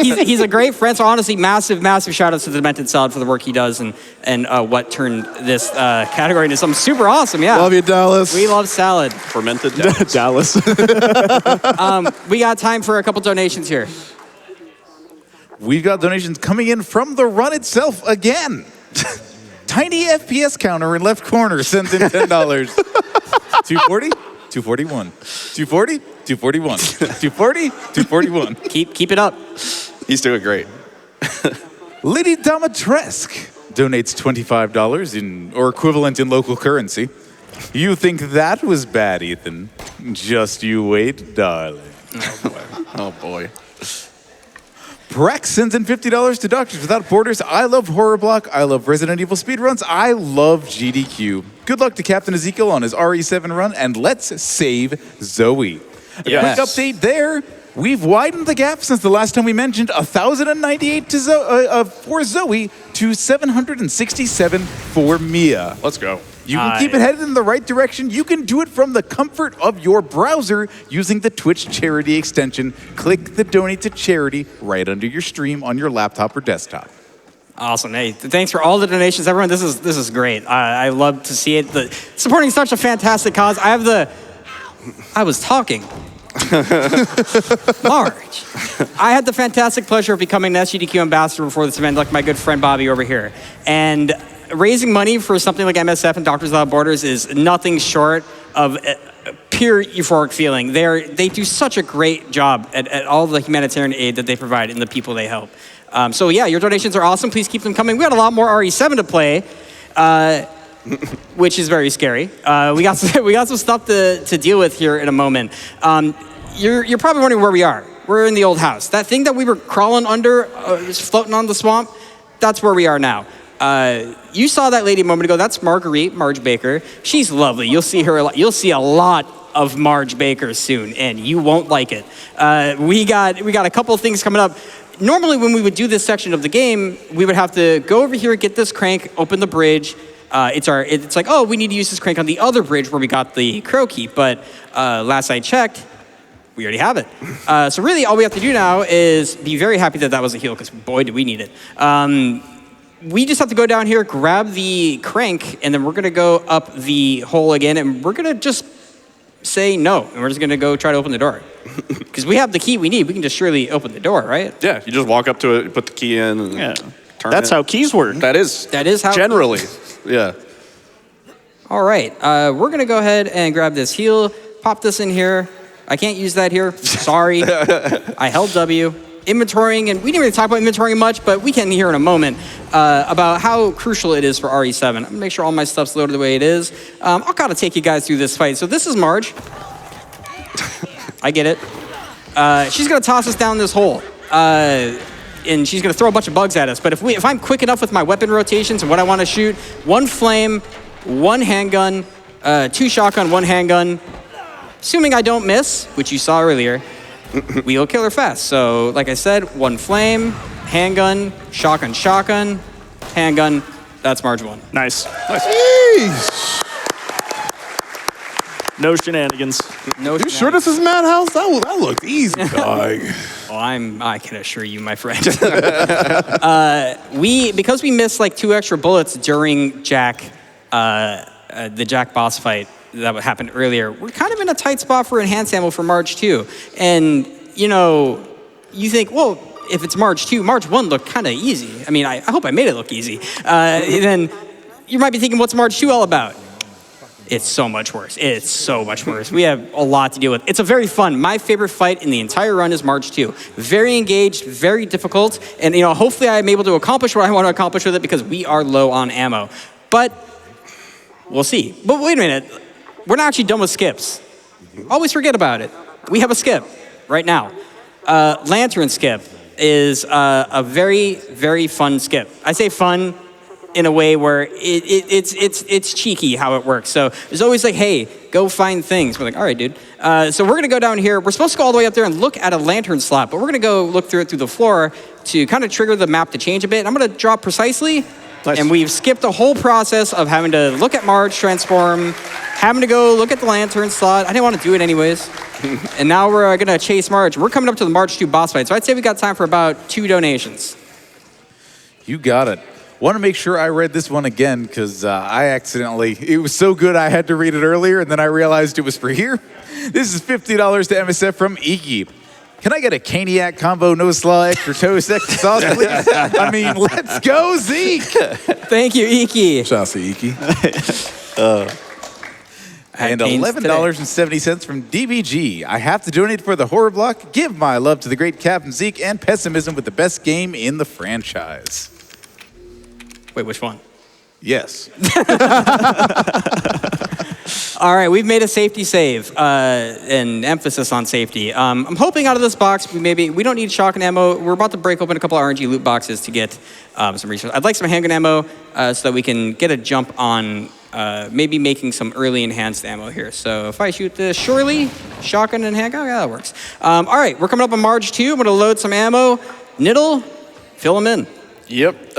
he's a great friend. So honestly, massive shout out to the Demented Salad for the work he does and what turned this category into something super awesome. Yeah. Love you, Dallas. We love Salad. Fermented Dallas. Dallas. We got time for a couple donations here. We've got donations coming in from the run itself again. Tiny FPS counter in left corner sends in $10. 240, 241, 240, 241, 240, 241. Keep it up. He's doing great. Lady Domitresk donates $25 in or equivalent in local currency. You think that was bad, Ethan? Just you wait, darling. Oh boy. Brex sends in $50 to Doctors Without Borders. I love Horror Block. I love Resident Evil speedruns. I love GDQ. Good luck to Captain Ezekiel on his RE7 run, and let's save Zoe. Yes. A quick update there. We've widened the gap since the last time we mentioned 1,098 for Zoe to 767 for Mia. Let's go. You can keep it headed in the right direction. You can do it from the comfort of your browser using the Twitch charity extension. Click the donate to charity right under your stream on your laptop or desktop. Awesome. Hey, thanks for all the donations, everyone. This is great. I love to see it. Supporting such a fantastic cause. I was talking. Marge. I had the fantastic pleasure of becoming an SGDQ ambassador before this event, like my good friend Bobbeigh over here. And raising money for something like MSF and Doctors Without Borders is nothing short of a pure euphoric feeling. They do such a great job at all the humanitarian aid that they provide and the people they help. So yeah, your donations are awesome. Please keep them coming. We got a lot more RE7 to play, which is very scary. We got some stuff to deal with here in a moment. You're probably wondering where we are. We're in the old house. That thing that we were crawling under, just floating on the swamp, that's where we are now. You saw that lady a moment ago. That's Marge Baker. She's lovely. You'll see her a lot. You'll see a lot of Marge Baker soon, and you won't like it. We got a couple of things coming up. Normally, when we would do this section of the game, we would have to go over here, get this crank, open the bridge. It's like, oh, we need to use this crank on the other bridge where we got the crow key. But last I checked, we already have it. So really, all we have to do now is be very happy that was a heal, because boy, do we need it. We just have to go down here, grab the crank, and then we're gonna go up the hole again, and we're gonna just say no, and we're just gonna go try to open the door. Because we have the key we need, we can just surely open the door, right? Yeah, you just walk up to it, put the key in, and turn That's it. how keys work. That is how generally, yeah. All right, we're gonna go ahead and grab this heal, pop this in here. I can't use that here, sorry. I held W. Inventorying, and we didn't really talk about inventorying much, but we can hear in a moment about how crucial it is for RE7. I'm gonna make sure all my stuff's loaded the way it is. I'll kind of take you guys through this fight. So this is Marge. I get it. She's gonna toss us down this hole. And she's gonna throw a bunch of bugs at us. But if I'm quick enough with my weapon rotations and what I wanna shoot, 1 flame, 1 handgun, 2 shotgun, 1 handgun, assuming I don't miss, which you saw earlier, we'll kill her fast. So, like I said, 1 flame, handgun, shotgun, handgun. That's Marge 1. Nice. Jeez. No shenanigans. No. You sure this is Madhouse? That looked easy, dog. Oh, I can assure you, my friend. Because we missed like 2 extra bullets during the Jack boss fight that happened earlier, we're kind of in a tight spot for enhanced ammo for Marge 2. And, you think, well, if it's Marge 2, Marge 1 looked kind of easy. I mean, I hope I made it look easy. Then you might be thinking, what's Marge 2 all about? It's so much worse. It's so much worse. We have a lot to deal with. It's a very fun. My favorite fight in the entire run is Marge 2. Very engaged, very difficult, and hopefully I'm able to accomplish what I want to accomplish with it because we are low on ammo. But we'll see. But wait a minute. We're not actually done with skips. Always forget about it. We have a skip right now. Lantern skip is a very, very fun skip. I say fun in a way where it's cheeky how it works. So there's always like, hey, go find things. We're like, all right, dude. So we're gonna go down here. We're supposed to go all the way up there and look at a lantern slot, but we're gonna go look through the floor to kind of trigger the map to change a bit. I'm gonna drop precisely, and we've skipped the whole process of having to look at Marge transform, having to go look at the lantern slot. I didn't want to do it anyways. And now we're gonna chase Marge. We're coming up to the Marge 2 boss fight, so I'd say we got time for about 2 donations. You got it. Want to make sure I read this one again because it was so good I had to read it earlier and then I realized it was for here. This is $50 to MSF from Iki. Can I get a Caniac combo, no slaw, extra toast, extra sauce, please? I mean, let's go, Zeke. Thank you, Iki. Shout out to Iki. And $11.70 from DBG. I have to donate for the horror block. Give my love to the great Captain Zeke and pessimism with the best game in the franchise. Wait, which one? Yes. All right, we've made a safety save, an emphasis on safety. I'm hoping out of this box, we don't need shotgun ammo. We're about to break open a couple of RNG loot boxes to get some resources. I'd like some handgun ammo so that we can get a jump on maybe making some early enhanced ammo here. So if I shoot this, surely, shotgun and handgun, yeah, that works. All right, we're coming up on Marge 2. I'm gonna load some ammo. Nyiddle, fill them in. Yep.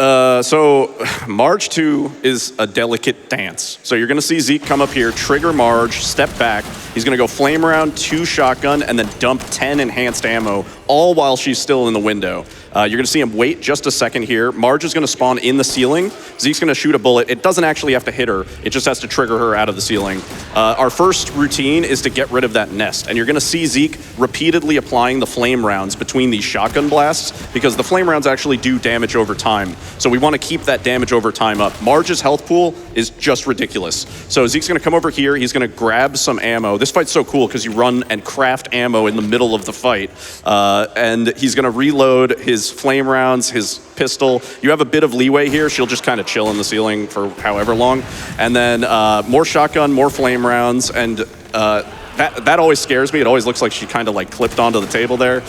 So Marge 2 is a delicate dance. So you're going to see Zeke come up here, trigger Marge, step back. He's going to go flame around 2 shotgun and then dump 10 enhanced ammo, all while she's still in the window. You're going to see him wait just a second here. Marge is going to spawn in the ceiling. Zeke's going to shoot a bullet. It doesn't actually have to hit her. It just has to trigger her out of the ceiling. Our first routine is to get rid of that nest. And you're going to see Zeke repeatedly applying the flame rounds between these shotgun blasts because the flame rounds actually do damage over time. So we want to keep that damage over time up. Marge's health pool is just ridiculous. So Zeke's going to come over here. He's going to grab some ammo. This fight's so cool because you run and craft ammo in the middle of the fight. And he's going to reload his flame rounds, his pistol. You have a bit of leeway here. She'll just kind of chill in the ceiling for however long. And then more shotgun, more flame rounds. And that always scares me. It always looks like she kind of like clipped onto the table there.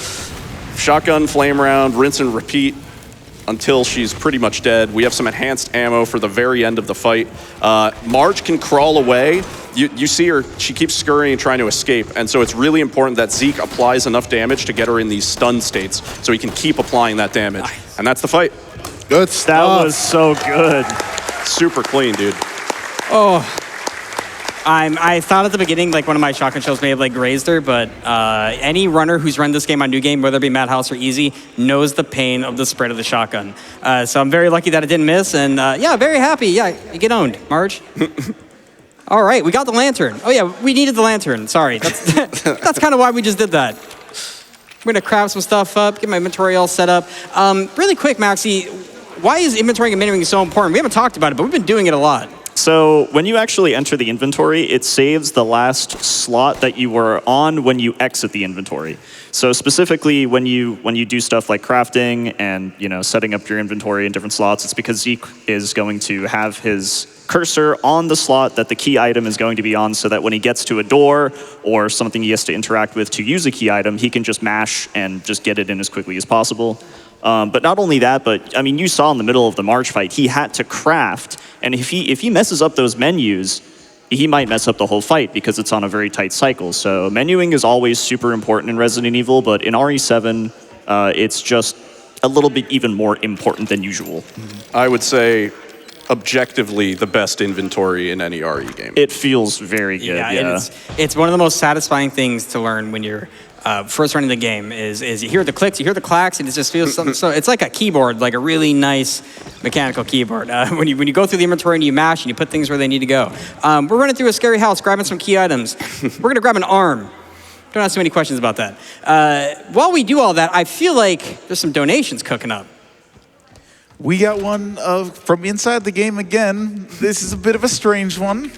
Shotgun, flame round, rinse and repeat until she's pretty much dead. We have some enhanced ammo for the very end of the fight. Marge can crawl away. You see her, she keeps scurrying and trying to escape. And so it's really important that Zeke applies enough damage to get her in these stun states so he can keep applying that damage. Nice. And that's the fight. Good stuff. That was so good. Super clean, dude. Oh, I thought at the beginning, like one of my shotgun shells may have like grazed her, but any runner who's run this game on New Game, whether it be Madhouse or Easy, knows the pain of the spread of the shotgun. So I'm very lucky that it didn't miss, and yeah, very happy. Yeah, you get owned, Marge. All right, we got the lantern. Oh yeah, we needed the lantern. Sorry, that's kind of why we just did that. We're gonna craft some stuff up, get my inventory all set up. Really quick, Maxi, why is inventorying and menuing so important? We haven't talked about it, but we've been doing it a lot. So when you actually enter the inventory, it saves the last slot that you were on when you exit the inventory. So specifically when you do stuff like crafting and setting up your inventory in different slots, it's because Zeke is going to have his cursor on the slot that the key item is going to be on, so that when he gets to a door or something he has to interact with to use a key item, he can just mash and just get it in as quickly as possible. But not only that, but I mean, you saw in the middle of the Marge fight, he had to craft, and if he messes up those menus, he might mess up the whole fight because it's on a very tight cycle. So menuing is always super important in Resident Evil, but in RE7, it's just a little bit even more important than usual. I would say objectively the best inventory in any RE game. It feels very good. Yeah. And it's one of the most satisfying things to learn when you're first running the game is you hear the clicks, you hear the clacks, and it just feels something. So it's like a keyboard, like a really nice mechanical keyboard. When you go through the inventory and you mash and you put things where they need to go. We're running through a scary house, grabbing some key items. We're gonna grab an arm. Don't ask too many questions about that. While we do all that, I feel like there's some donations cooking up. We got one from inside the game again. This is a bit of a strange one.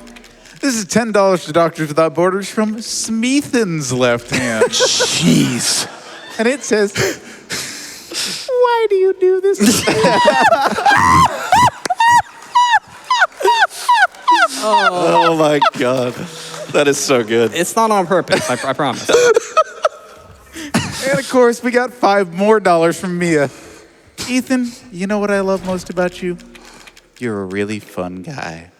This is $10 to Doctors Without Borders from Smeathan's left hand. Jeez. And it says, why do you do this? Oh my God. That is so good. It's not on purpose, I promise. And of course, we got $5 more from Mia. Ethan, you know what I love most about you? You're a really fun guy.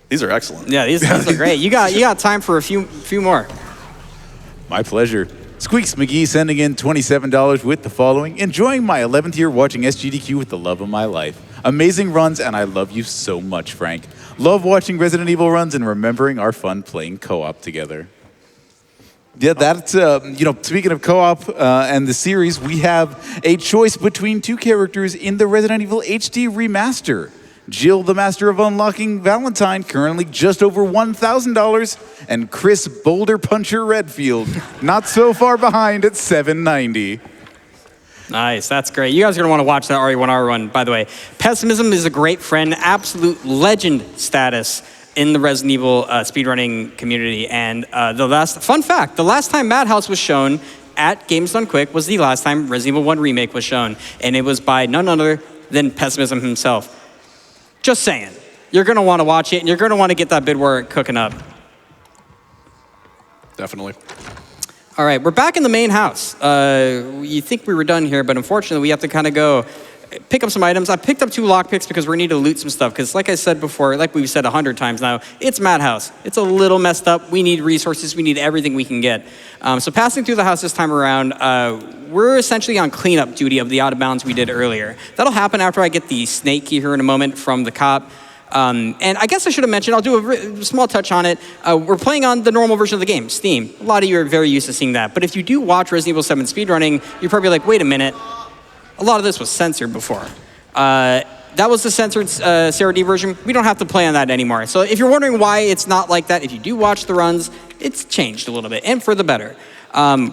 These are excellent. Yeah, these are great. You got time for a few more. My pleasure. Squeaks McGee sending in $27 with the following. Enjoying my 11th year watching SGDQ with the love of my life. Amazing runs, and I love you so much, Frank. Love watching Resident Evil runs and remembering our fun playing co-op together. Yeah, that's, speaking of co-op and the series, we have a choice between two characters in the Resident Evil HD remaster. Jill, the Master of Unlocking Valentine, currently just over $1,000, and Chris Boulder Puncher Redfield, not so far behind at $790. Nice, that's great. You guys are going to want to watch that RE1R run, by the way. Pessimism is a great friend, absolute legend status in the Resident Evil speedrunning community. And fun fact, the last time Madhouse was shown at Games Done Quick was the last time Resident Evil 1 Remake was shown. And it was by none other than Pessimism himself. Just saying. You're going to want to watch it, and you're going to want to get that bid war cooking up. Definitely. All right, we're back in the main house. You think we were done here, but unfortunately, we have to kind of go pick up some items. I picked up 2 lockpicks because we need to loot some stuff, because like I said before, like we've said 100 times now, it's Madhouse. It's a little messed up. We need resources. We need everything we can get. So passing through the house this time around, we're essentially on cleanup duty of the out of bounds we did earlier. That'll happen after I get the snake key here in a moment from the cop. And I guess I should have mentioned, I'll do a small touch on it. We're playing on the normal version of the game, Steam. A lot of you are very used to seeing that. But if you do watch Resident Evil 7 speedrunning, you're probably like, wait a minute. A lot of this was censored before. That was the censored Sarah D version. We don't have to play on that anymore. So if you're wondering why it's not like that, if you do watch the runs, it's changed a little bit, and for the better.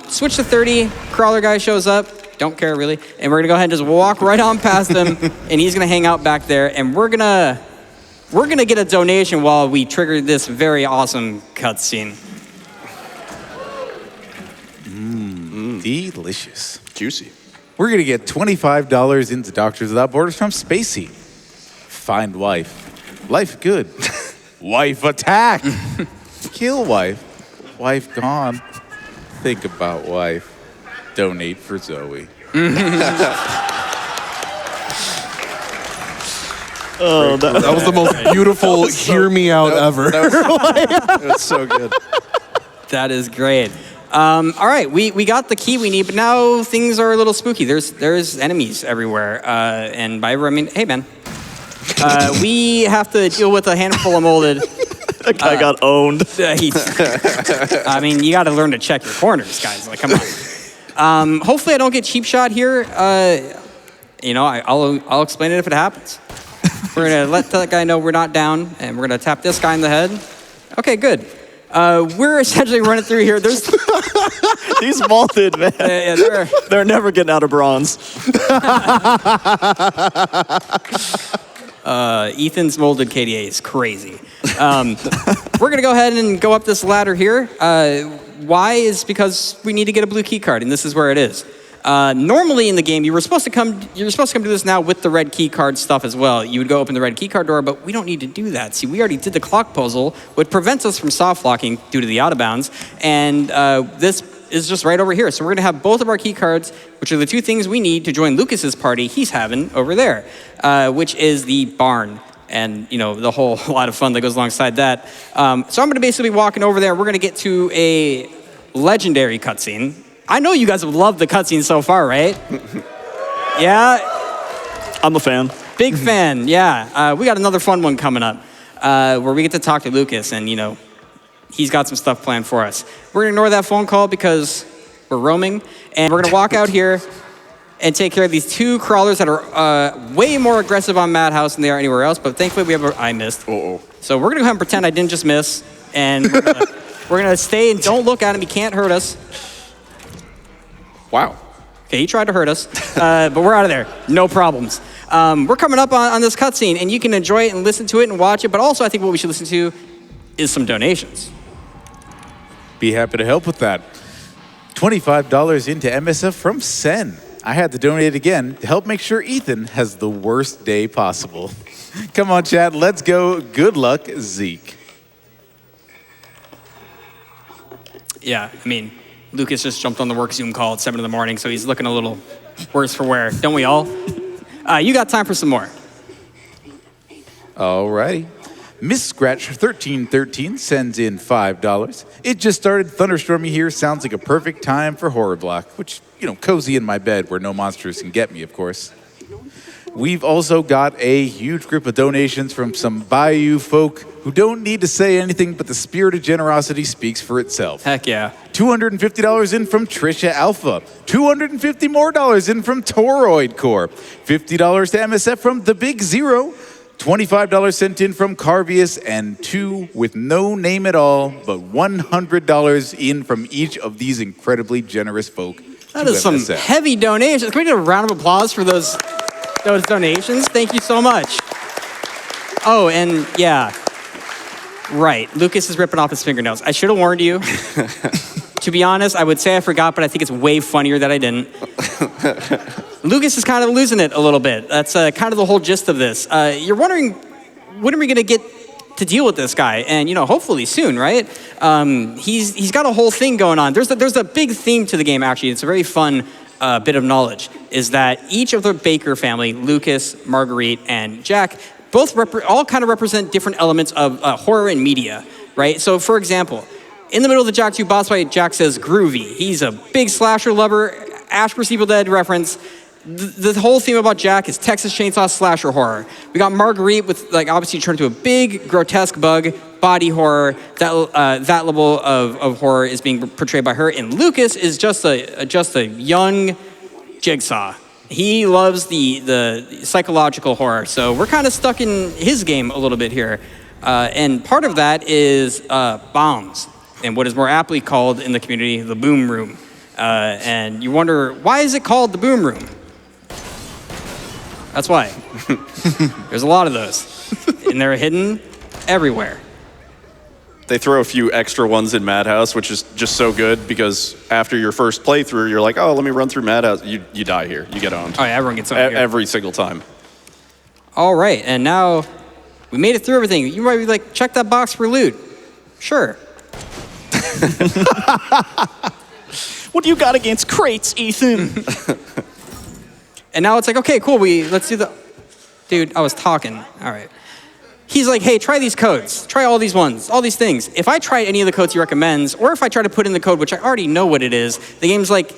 Switch to 30, crawler guy shows up. Don't care really. And we're gonna go ahead and just walk right on past him, and he's gonna hang out back there, and we're gonna get a donation while we trigger this very awesome cutscene. Delicious. Juicy. We're going to get $25 into Doctors Without Borders from Spacey. Find wife. Life good. Wife attack. Kill wife. Wife gone. Think about wife. Donate for Zoe. Oh, That was the most beautiful hear me out ever. That's so good. That is great. All right, we got the key we need, but now things are a little spooky. There's enemies everywhere, and by everywhere I mean, hey man, we have to deal with a handful of molded. That guy got owned. I mean, you got to learn to check your corners, guys. Like, come on. Hopefully, I don't get cheap shot here. I'll explain it if it happens. We're gonna let that guy know we're not down, and we're gonna tap this guy in the head. Okay, good. We're essentially running through here. There's These molded, man. They're never getting out of bronze. Ethan's molded KDA is crazy. We're gonna go ahead and go up this ladder here. Why is because we need to get a blue key card, and this is where it is. Normally in the game, you're supposed to come do this now with the red key card stuff as well. You would go open the red key card door, but we don't need to do that. See, we already did the clock puzzle, which prevents us from soft locking due to the out of bounds, and this is just right over here. So we're gonna have both of our key cards, which are the 2 things we need to join Lucas's party he's having over there, which is the barn. And, the whole lot of fun that goes alongside that. So I'm gonna basically be walking over there. We're gonna get to a legendary cutscene. I know you guys have loved the cutscene so far, right? Yeah? I'm a fan. Big fan, yeah. We got another fun one coming up where we get to talk to Lucas, and, he's got some stuff planned for us. We're going to ignore that phone call because we're roaming, and we're going to walk out here and take care of these 2 crawlers that are way more aggressive on Madhouse than they are anywhere else, but thankfully we have I missed. Uh-oh. So we're going to go ahead and pretend I didn't just miss, and we're going to stay and don't look at him. He can't hurt us. Wow. Okay, he tried to hurt us, but we're out of there. No problems. We're coming up on this cutscene, and you can enjoy it and listen to it and watch it, but also I think what we should listen to is some donations. Be happy to help with that. $25 into MSF from Sen. I had to donate again to help make sure Ethan has the worst day possible. Come on, chat, let's go. Good luck, Zeke. Yeah, I mean, Lucas just jumped on the work Zoom call at 7 in the morning, so he's looking a little worse for wear. Don't we all? You got time for some more. All righty. Miss Scratch 1313 sends in $5. It just started thunderstormy here. Sounds like a perfect time for Horror Block, which, cozy in my bed where no monsters can get me, of course. We've also got a huge group of donations from some Bayou folk who don't need to say anything, but the spirit of generosity speaks for itself. Heck yeah. $250 in from Trisha Alpha. $250 more in from Toroid Core. $50 to MSF from The Big Zero. $25 sent in from Carvius, and 2 with no name at all, but $100 in from each of these incredibly generous folk. That is some heavy donations. Can we get a round of applause for those donations? Thank you so much. Oh, and yeah, right. Lucas is ripping off his fingernails. I should have warned you. To be honest, I would say I forgot, but I think it's way funnier that I didn't. Lucas is kind of losing it a little bit. That's kind of the whole gist of this. You're wondering, when are we going to get to deal with this guy? And, hopefully soon, right? He's got a whole thing going on. There's a big theme to the game, actually. It's a very fun bit of knowledge, is that each of the Baker family, Lucas, Marguerite, and Jack, both all kind of represent different elements of horror and media, right? So, for example, in the middle of the Jack 2 boss fight, Jack says groovy. He's a big slasher lover, Ash vs. Evil Dead reference. The whole theme about Jack is Texas Chainsaw slasher horror. We got Marguerite with, obviously turned into a big, grotesque bug, body horror. That level of horror is being portrayed by her. And Lucas is just a young Jigsaw. He loves the psychological horror. So we're kind of stuck in his game a little bit here. And part of that is bombs, and what is more aptly called in the community, the boom room. And you wonder, why is it called the boom room? That's why. There's a lot of those. And they're hidden everywhere. They throw a few extra ones in Madhouse, which is just so good because after your first playthrough, you're like, oh, let me run through Madhouse. You die here. You get owned. Oh, yeah, everyone gets owned here. Every single time. All right, and now we made it through everything. You might be like, check that box for loot. Sure. What do you got against crates, Ethan? And now it's like, okay, cool, let's do the... Dude, I was talking. All right. He's like, hey, try these codes. Try all these ones, all these things. If I try any of the codes he recommends, or if I try to put in the code, which I already know what it is, the game's like,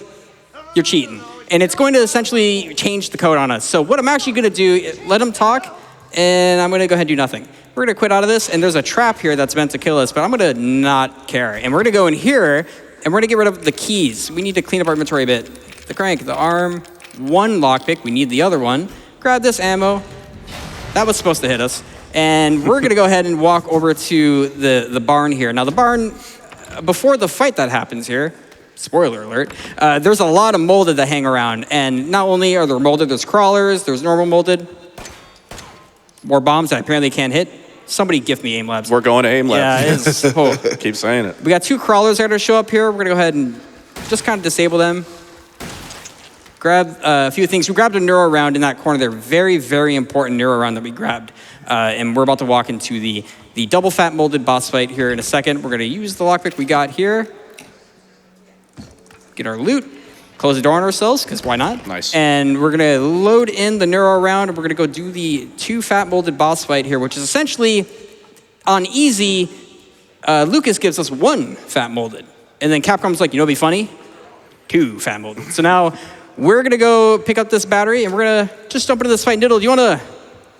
you're cheating. And it's going to essentially change the code on us. So what I'm actually going to do, let him talk, and I'm going to go ahead and do nothing. We're going to quit out of this, and there's a trap here that's meant to kill us, but I'm going to not care. And we're going to go in here, and we're going to get rid of the keys. We need to clean up our inventory a bit. The crank, the arm, one lockpick. We need the other one. Grab this ammo. That was supposed to hit us. And we're going to go ahead and walk over to the barn here. Now, the barn, before the fight that happens here, spoiler alert, there's a lot of molded that hang around. And not only are there molded, there's crawlers, there's normal molded. More bombs that apparently can't hit. Somebody gift me aim labs. We're going to aim labs. Yeah, Keep saying it. We got 2 crawlers that are going to show up here. We're going to go ahead and just kind of disable them. Grab a few things. We grabbed a neuro round in that corner there. Very, very important neuro round that we grabbed. And we're about to walk into the double fat molded boss fight here in a second. We're going to use the lockpick we got here. Get our loot. Close the door on ourselves, because why not? Nice. And we're going to load in the neuro round, and we're going to go do the 2 fat molded boss fight here, which is essentially on easy. Lucas gives us 1 fat molded. And then Capcom's like, what'd be funny? 2 fat molded. So now we're going to go pick up this battery, and we're going to just jump into this fight. Nyiddle, do you want to...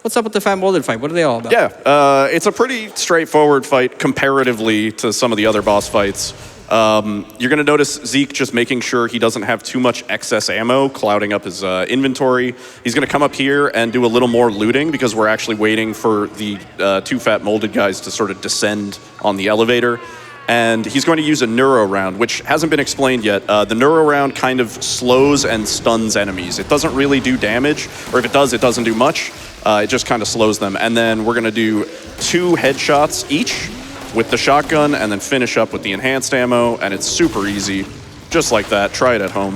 What's up with the fat molded fight? What are they all about? Yeah, it's a pretty straightforward fight comparatively to some of the other boss fights. You're going to notice Zeke just making sure he doesn't have too much excess ammo clouding up his inventory. He's going to come up here and do a little more looting because we're actually waiting for the 2 fat molded guys to sort of descend on the elevator. And he's going to use a neuro round, which hasn't been explained yet. The neuro round kind of slows and stuns enemies. It doesn't really do damage, or if it does, it doesn't do much. It just kind of slows them. And then we're going to do 2 headshots each with the shotgun and then finish up with the enhanced ammo. And it's super easy, just like that. Try it at home.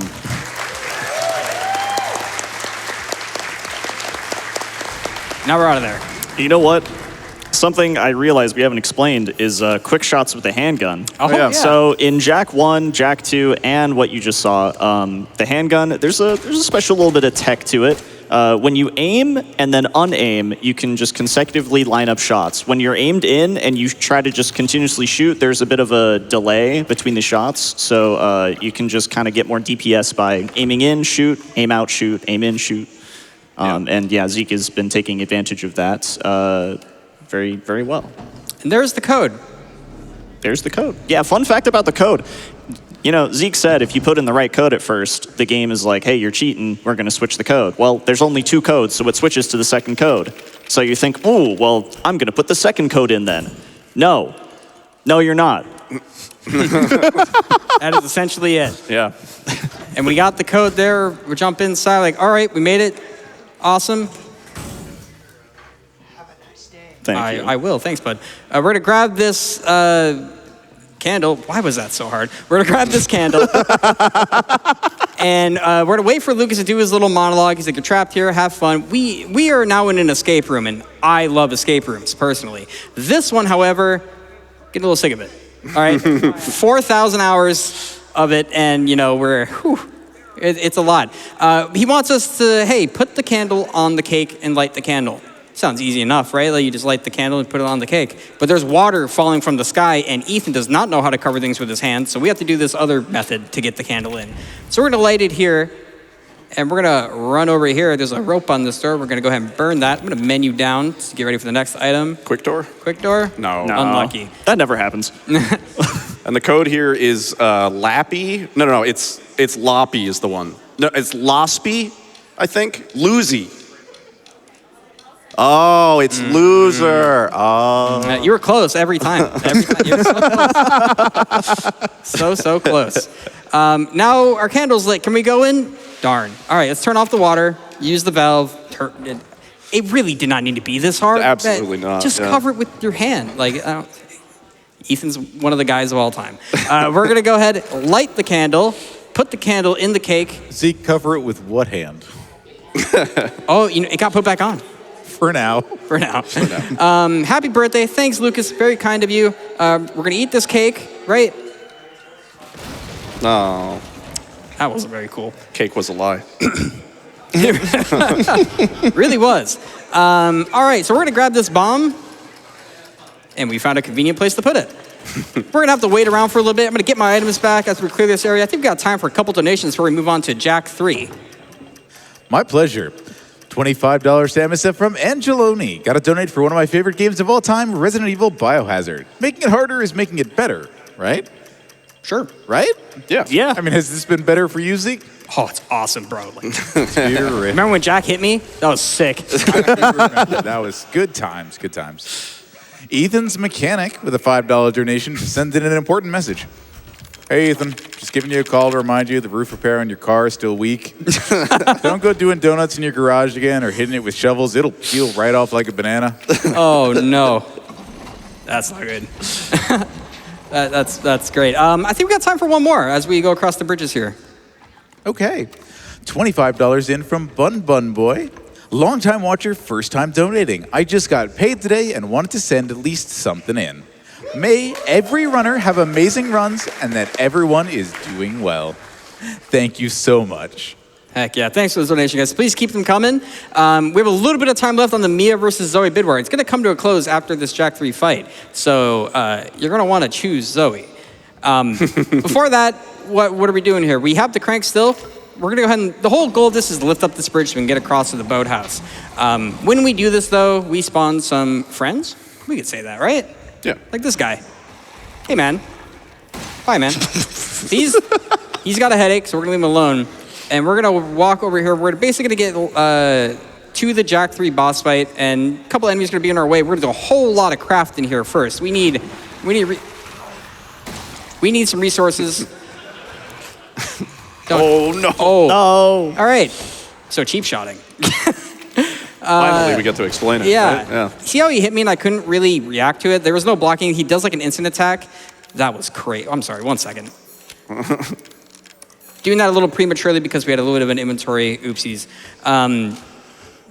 Now we're out of there. You know what? something I realized we haven't explained is quick shots with the handgun. Oh, yeah. So in Jack 1, Jack 2, and what you just saw, the handgun, there's a special little bit of tech to it. When you aim and then unaim, you can just consecutively line up shots. When you're aimed in and you try to just continuously shoot, there's a bit of a delay between the shots. So you can just kind of get more DPS by aiming in, shoot, aim out, shoot, aim in, shoot. And yeah, Zeke has been taking advantage of that very, very well. And there's the code. There's the code. Yeah, fun fact about the code. You know, Zeke said if you put in the right code at first, the game is like, hey, you're cheating, we're going to switch the code. Well, there's only 2 codes, so it switches to the second code. So you think, ooh, well, I'm going to put the second code in then. No. No, you're not. That is essentially it. Yeah. And we got the code there. We jump inside, like, all right, we made it. Awesome. Thank you. I will. Thanks, bud. We're going to grab this candle. Why was that so hard? We're going to grab this candle. And we're going to wait for Lucas to do his little monologue. He's like, you're trapped here. Have fun. We are now in an escape room, and I love escape rooms, personally. This one, however, getting a little sick of it. All right? 4,000 hours of it, and, you know, it's a lot. He wants us to, hey, put the candle on the cake and light the candle. Sounds easy enough, right? Like you just light the candle and put it on the cake. But there's water falling from the sky, and Ethan does not know how to cover things with his hands, so we have to do this other method to get the candle in. So we're gonna light it here, and we're gonna run over here. There's a rope on this door. We're gonna go ahead and burn that. I'm gonna menu down to get ready for the next item. Quick door? Quick door? No. Unlucky. That never happens. And the code here is Lappy. No, it's Loppy is the one. No, it's Lospy, I think. Loosey. Oh, it's loser. Oh. You were close every time. Every time. You were so close. Now our candle's lit. Can we go in? Darn. All right, let's turn off the water. Use the valve. It really did not need to be this hard. Absolutely not. Just cover it with your hand. Like, Ethan's one of the guys of all time. We're gonna go ahead, light the candle, put the candle in the cake. Zeke, cover it with what hand? Oh, you know, it got put back on. For now. For now. Happy birthday. Thanks, Lucas. Very kind of you. We're going to eat this cake, right? No. That wasn't very cool. Cake was a lie. Really was. All right, so we're going to grab this bomb, and we found a convenient place to put it. We're going to have to wait around for a little bit. I'm going to get my items back as we clear this area. I think we've got time for a couple donations before we move on to Jack 3. My pleasure. $25 to MSF from Angeloni. Got to donate for one of my favorite games of all time, Resident Evil Biohazard. Making it harder is making it better, right? Sure. Right? Yeah. Yeah. I mean, has this been better for you, Zeke? Oh, it's awesome, bro. Like, You're remember when Jack hit me? That was sick. That was good times, good times. Ethan's Mechanic with a $5 donation to send in an important message. Hey, Ethan, just giving you a call to remind you the roof repair on your car is still weak. Don't go doing donuts in your garage again or hitting it with shovels. It'll peel right off like a banana. Oh, no. That's not good. That's great. I think we got time for one more as we go across the bridges here. Okay. $25 in from Bun Bun Boy. Longtime watcher, first time donating. I just got paid today and wanted to send at least something in. May every runner have amazing runs and that everyone is doing well. Thank you so much. Heck yeah. Thanks for the donation, guys. Please keep them coming. We have a little bit of time left on the Mia versus Zoe bid war. It's going to come to a close after this Jack 3 fight. So you're going to want to choose Zoe. Before that, what are we doing here? We have the crank still. We're going to go ahead and... The whole goal of this is to lift up this bridge so we can get across to the boathouse. When we do this, though, we spawn some friends. We could say that, right? Yeah. Like this guy. Hey, man. Bye, man. He's got a headache, so we're going to leave him alone. And we're going to walk over here. We're basically going to get to the Jack 3 boss fight, and a couple enemies are going to be in our way. We're going to do a whole lot of crafting here first. We need some resources. Oh, no. Oh. No. All right. So cheap shotting. Finally, we get to explain it. Yeah. Right? Yeah. See how he hit me and I couldn't really react to it? There was no blocking. He does like an instant attack. That was crazy. I'm sorry, 1 second. Doing that a little prematurely because we had a little bit of an inventory oopsies.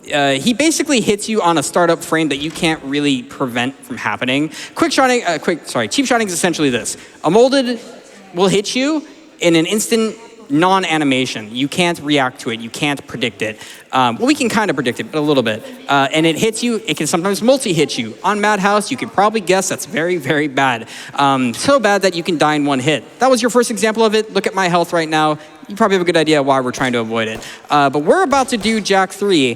he basically hits you on a startup frame that you can't really prevent from happening. Cheap shotting is essentially this. A molded will hit you in an instant non-animation. You can't react to it. You can't predict it. Well, we can kind of predict it, but a little bit. And it hits you. It can sometimes multi-hit you. On Madhouse, you can probably guess that's very, very bad. So bad that you can die in one hit. That was your first example of it. Look at my health right now. You probably have a good idea why we're trying to avoid it. But we're about to do Jack 3,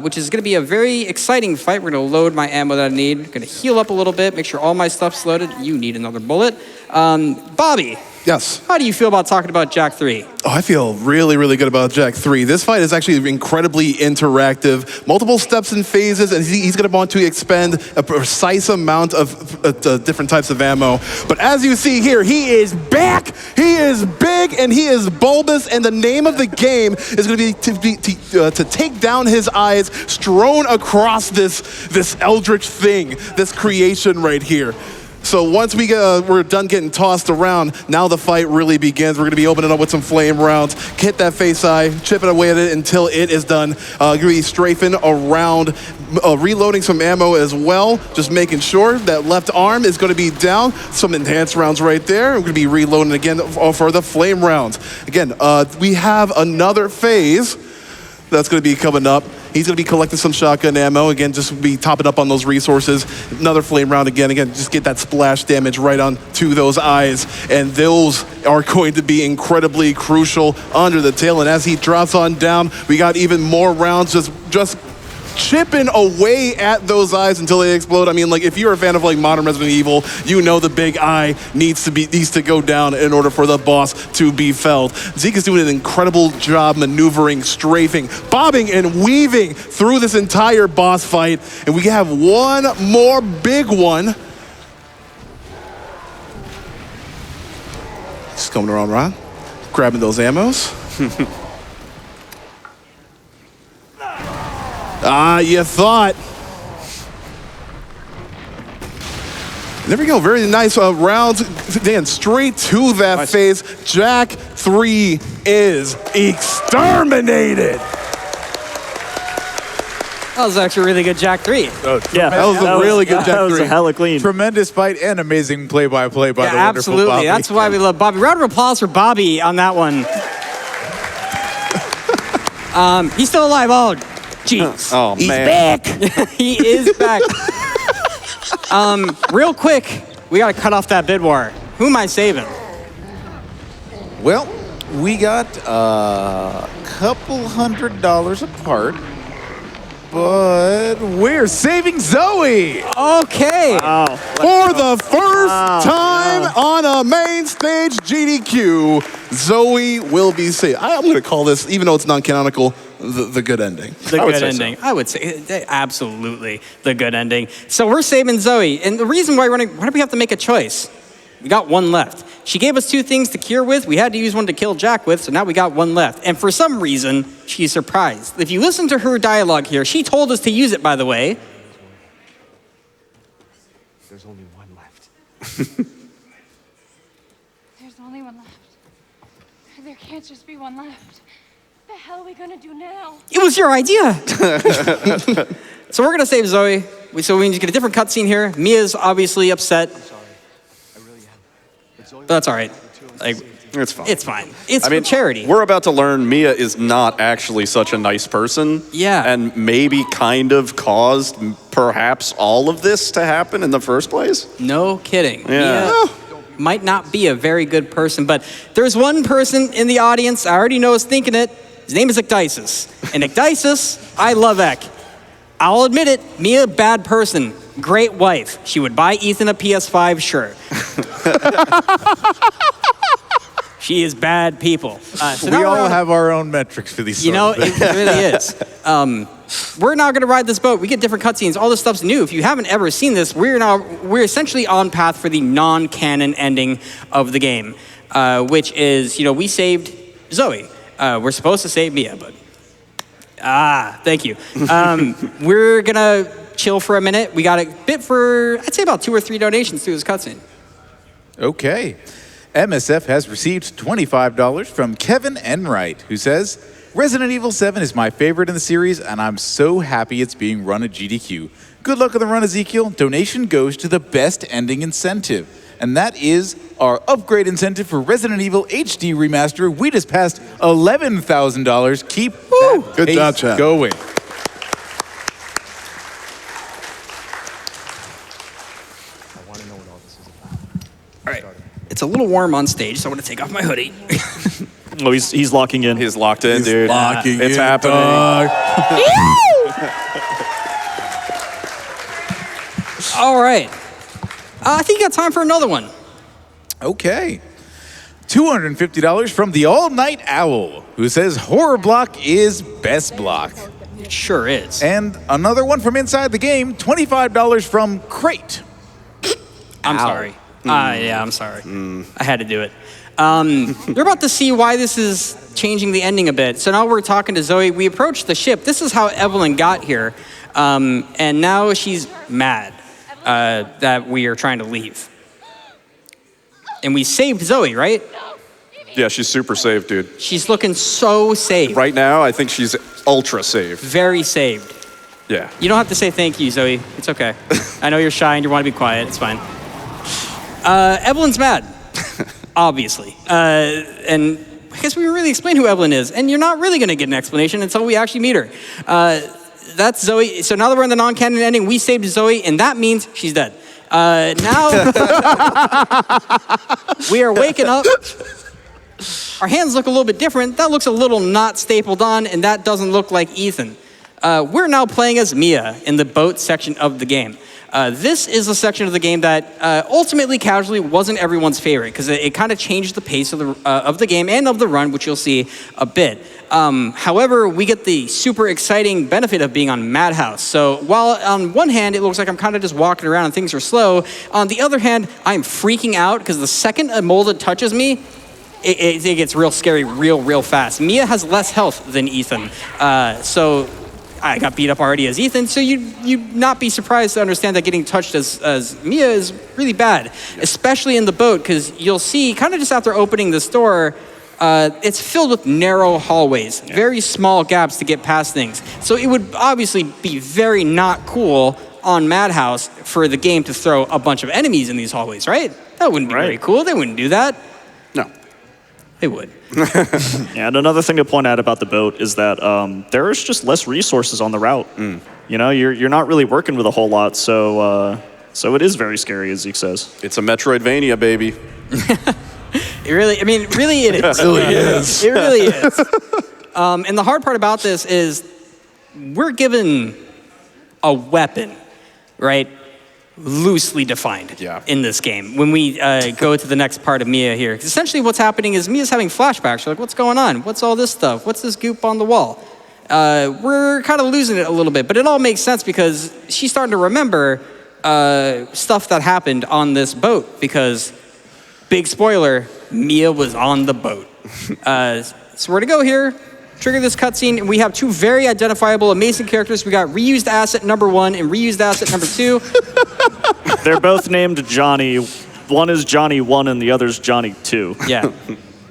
which is going to be a very exciting fight. We're going to load my ammo that I need. Going to heal up a little bit, make sure all my stuff's loaded. You need another bullet. Bobby. Yes. How do you feel about talking about Jack 3? Oh, I feel really, really good about Jack 3. This fight is actually incredibly interactive. Multiple steps and phases, and he's going to want to expend a precise amount of different types of ammo. But as you see here, he is back, he is big, and he is bulbous, and the name of the game is going to be to take down his eyes strewn across this eldritch thing, this creation right here. So once we're done getting tossed around, now the fight really begins. We're going to be opening up with some flame rounds, hit that face eye, chipping away at it until it is done. Going to be strafing around, reloading some ammo as well, just making sure that left arm is going to be down. Some enhanced rounds right there. We're going to be reloading again for the flame rounds. Again, we have another phase that's going to be coming up. He's going to be collecting some shotgun ammo. Again, just be topping up on those resources. Another flame round again. Again, just get that splash damage right onto those eyes. And those are going to be incredibly crucial under the tail. And as he drops on down, we got even more rounds just chipping away at those eyes until they explode. I mean, like, if you're a fan of like modern Resident Evil, you know the big eye needs to go down in order for the boss to be felled. Zeke is doing an incredible job maneuvering, strafing, bobbing, and weaving through this entire boss fight. And we have one more big one. Just coming around, grabbing those ammos. You thought. There we go. Very nice rounds. Dan, straight to that phase. Jack 3 is exterminated. That was actually a really good Jack 3. Yeah, that was a really good Jack 3. That was a hella clean. Tremendous fight and amazing play-by-play by the wonderful absolutely. Bobby. That's why we love Bobby. Round of applause for Bobby on that one. He's still alive. Oh, jeez. Oh, He's man. back. He is back. Real quick, we got to cut off that bid war. Who am I saving? Well, we got a couple $100 apart, but we're saving Zoe. Okay. For the first time on a main stage GDQ, Zoe will be saved. I'm going to call this, even though it's non-canonical, the good ending. The good ending. I would say absolutely the good ending. So we're saving Zoe. And the reason why why do we have to make a choice? We got one left. She gave us 2 things to cure with. We had to use one to kill Jack with, so now we got one left. And for some reason, she's surprised. If you listen to her dialogue here, she told us to use it, by the way. There's only one left. There's only one left. There can't just be one left. What the hell are we gonna do now? It was your idea. So we're gonna save Zoe. So we need to get a different cutscene here. Mia's obviously upset. I'm sorry. I really am. But Zoe, But that's all right. Like, It's fine. it's fine. It's for charity. We're about to learn Mia is not actually such a nice person. Yeah. And maybe kind of caused perhaps all of this to happen in the first place. No kidding. Yeah. Mia might not be a very good person, but there's one person in the audience I already know is thinking it. His name is Ecdysis. And Ecdysis, I love Ek. I'll admit it, Mia, bad person. Great wife. She would buy Ethan a PS5, sure. She is bad people. So We all have our own metrics for these. You know, sort of it really is. We're now going to ride this boat. We get different cutscenes. All this stuff's new. If you haven't ever seen this, we're essentially on path for the non-canon ending of the game, which is, we saved Zoe. We're supposed to save Mia, but thank you. We're gonna chill for a minute. We got a bit for, I'd say, about 2 or 3 donations through this cutscene. Okay. MSF has received $25 from Kevin Enright, who says, Resident Evil 7 is my favorite in the series, and I'm so happy it's being run at GDQ. Good luck on the run, Ezekiel. Donation goes to the best ending incentive, and that is our upgrade incentive for Resident Evil HD Remaster. We just passed $11,000. Keep that Good pace job, chat. going. All right. It's a little warm on stage, so I'm going to take off my hoodie. Oh, he's locking in. He's locked in, dude. Locking It's in, happening. dog. All right. I think you got time for another one. Okay. $250 from the All Night Owl, who says horror block is best block. It sure is. And another one from inside the game, $25 from Crate. I'm sorry. Yeah, I'm sorry. I had to do it. You're about to see why this is changing the ending a bit. So now we're talking to Zoe. We approached the ship. This is how Evelyn got here. And now she's mad that we are trying to leave. And we saved Zoe, right? Yeah, she's super safe, dude. She's looking so saved. Right now, I think she's ultra safe. Very saved. Yeah. You don't have to say thank you, Zoe. It's okay. I know you're shy and you want to be quiet. It's fine. Evelyn's mad, obviously. And I guess we didn't really explain who Evelyn is. And you're not really going to get an explanation until we actually meet her. That's Zoe. So now that we're in the non-canon ending, we saved Zoe, and that means she's dead. Now we are waking up. Our hands look a little bit different. That looks a little not stapled on, and that doesn't look like Ethan. We're now playing as Mia in the boat section of the game. This is a section of the game that ultimately, casually, wasn't everyone's favorite because it kind of changed the pace of the game and of the run, which you'll see a bit. However, we get the super exciting benefit of being on Madhouse. So while on one hand, it looks like I'm kind of just walking around and things are slow, on the other hand, I'm freaking out because the second a molded touches me, it gets real scary real fast. Mia has less health than Ethan. So I got beat up already as Ethan, so you'd not be surprised to understand that getting touched as Mia is really bad, especially in the boat, because you'll see, kind of just after opening this door, it's filled with narrow hallways, very small gaps to get past things. So it would obviously be very not cool on Madhouse for the game to throw a bunch of enemies in these hallways, right? That wouldn't be very cool. They wouldn't do that. No. They would. Yeah, and another thing to point out about the boat is that there is just less resources on the route. You know, you're not really working with a whole lot, so it is very scary, as Zeke says. It's a Metroidvania, baby. It really it is. It really is. It really is. And the hard part about this is we're given a weapon, right? Loosely defined in this game. When we go to the next part of Mia here, 'cause essentially what's happening is Mia's having flashbacks. You're like, what's going on? What's all this stuff? What's this goop on the wall? We're kind of losing it a little bit, but it all makes sense because she's starting to remember stuff that happened on this boat because, big spoiler, Mia was on the boat. So we're to go here, trigger this cutscene, and we have two very identifiable, amazing characters. We got reused asset number 1 and reused asset number 2. They're both named Johnny. One is Johnny 1 and the other's Johnny 2. Yeah.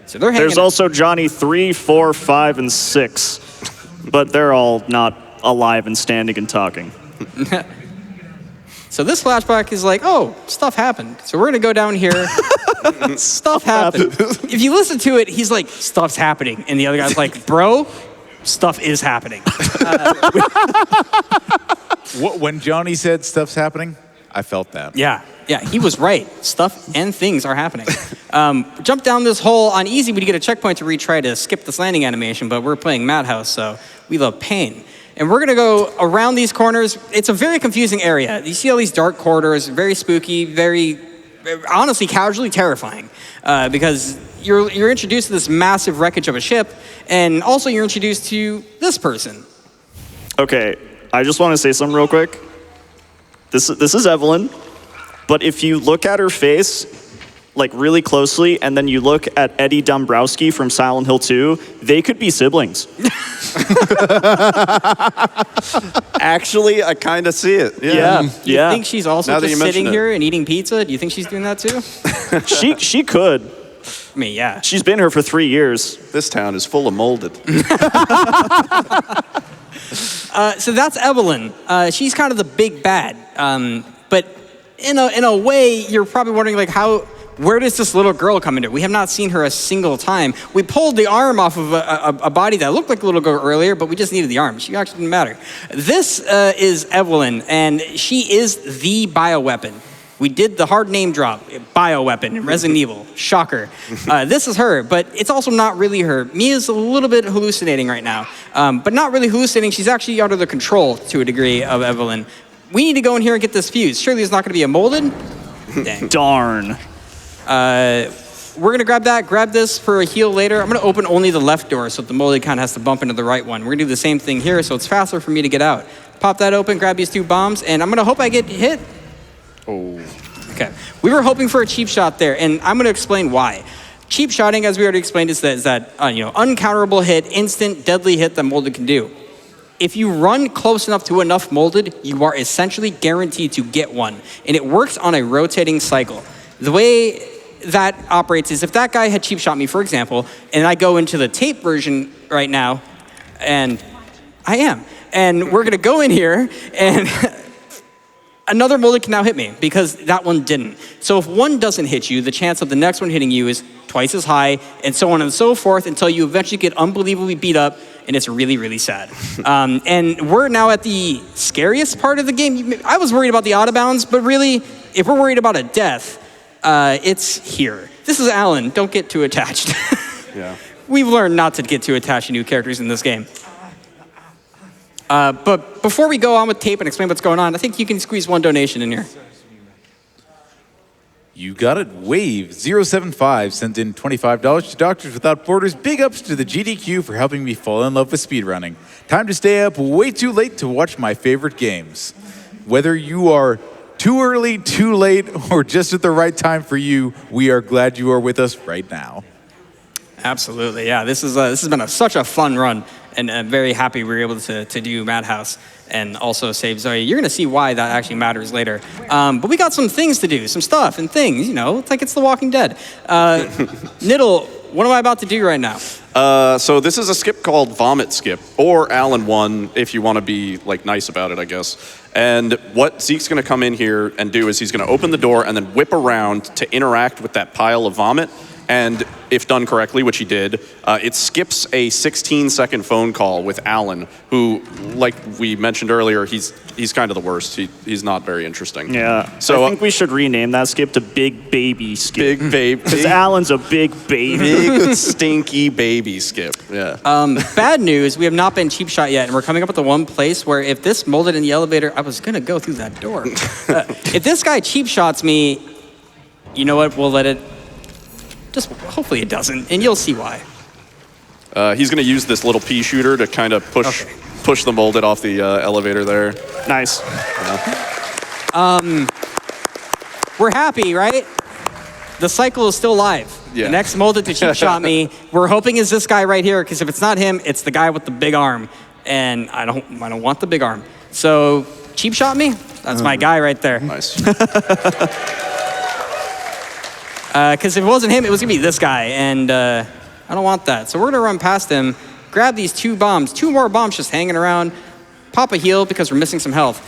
So they're hanging There's also Johnny 3, 4, 5, and 6, but they're all not alive and standing and talking. So this flashback is like, oh, stuff happened. So we're gonna go down here. Stuff happened. If you listen to it, he's like, stuff's happening. And the other guy's like, bro, stuff is happening. When Johnny said stuff's happening, I felt that. Yeah, he was right. Stuff and things are happening. Jump down this hole on easy, we get a checkpoint to retry to skip this landing animation, but we're playing Madhouse, so we love pain. And we're gonna go around these corners. It's a very confusing area. You see all these dark corridors, very spooky, very, honestly, casually terrifying, because you're introduced to this massive wreckage of a ship, and also you're introduced to this person. Okay, I just want to say something real quick. This is Evelyn, but if you look at her face, like really closely, and then you look at Eddie Dombrowski from Silent Hill 2, they could be siblings. Actually, I kind of see it. Yeah. You think she's also Now that just you mention sitting it. here and eating pizza? Do you think she's doing that too? She could. I mean, yeah. She's been here for 3 years. This town is full of molded. So that's Evelyn. She's kind of the big bad. But in a way, you're probably wondering, like, where does this little girl come into? We have not seen her a single time. We pulled the arm off of a body that looked like a little girl earlier, but we just needed the arm. She actually didn't matter. This is Evelyn, and she is the bioweapon. We did the hard name drop, bioweapon in Resident Evil. Shocker. This is her, but it's also not really her. Mia's a little bit hallucinating right now, but not really hallucinating. She's actually under the control, to a degree, of Evelyn. We need to go in here and get this fused. Surely there's not going to be a molded? Dang. Darn. We're going to grab this for a heal later. I'm going to open only the left door so the molded kind of has to bump into the right one. We're going to do the same thing here so it's faster for me to get out. Pop that open, grab these 2 bombs, and I'm going to hope I get hit. Oh. Okay. We were hoping for a cheap shot there, and I'm going to explain why. Cheap shotting, as we already explained, is that uncounterable hit, instant, deadly hit that molded can do. If you run close enough to enough molded, you are essentially guaranteed to get one, and it works on a rotating cycle. The way that operates is if that guy had cheap shot me, for example, and I go into the tape version right now, and I am, and we're going to go in here, and another molded can now hit me because that one didn't. So if one doesn't hit you, the chance of the next one hitting you is twice as high, and so on and so forth until you eventually get unbelievably beat up, and it's really, really sad. And we're now at the scariest part of the game. I was worried about the out-of-bounds, but really, if we're worried about a death, it's here. This is Alan. Don't get too attached. Yeah. We've learned not to get too attached to new characters in this game. But before we go on with tape and explain what's going on, I think you can squeeze one donation in here. You got it. Wave075 sent in $25 to Doctors Without Borders. Big ups to the GDQ for helping me fall in love with speedrunning. Time to stay up way too late to watch my favorite games. Whether you are too early, too late, or just at the right time for you, we are glad you are with us right now. Absolutely, yeah. This has been such a fun run, and I'm very happy we were able to do Madhouse and also save Zoe. You're going to see why that actually matters later. But we got some things to do, some stuff and things, it's like it's The Walking Dead. Nyiddle, what am I about to do right now? So this is a skip called Vomit Skip, or Alan 1, if you want to be nice about it, I guess. And what Zeke's going to come in here and do is he's going to open the door and then whip around to interact with that pile of vomit. And if done correctly, which he did, it skips a 16-second phone call with Alan, who, like we mentioned earlier, he's kind of the worst. He's not very interesting. Yeah. So I think we should rename that skip to Big Baby Skip. Big baby. Because Alan's a big baby. Big, stinky baby Skip. Yeah. Bad news, we have not been cheap shot yet, and we're coming up with the one place where if this molded in the elevator, I was going to go through that door. If this guy cheap shots me, you know what, we'll let it... Just hopefully it doesn't, and you'll see why. He's going to use this little pea shooter to kind of push the molded off the elevator there. Nice. Yeah. We're happy, right? The cycle is still alive. Yeah. The next molded to cheap shot me, we're hoping is this guy right here, because if it's not him, it's the guy with the big arm, and I don't want the big arm. So cheap shot me. That's my guy right there. Nice. Because if it wasn't him, it was going to be this guy, and I don't want that. So we're going to run past him, grab these 2 bombs, 2 more bombs just hanging around, pop a heal because we're missing some health.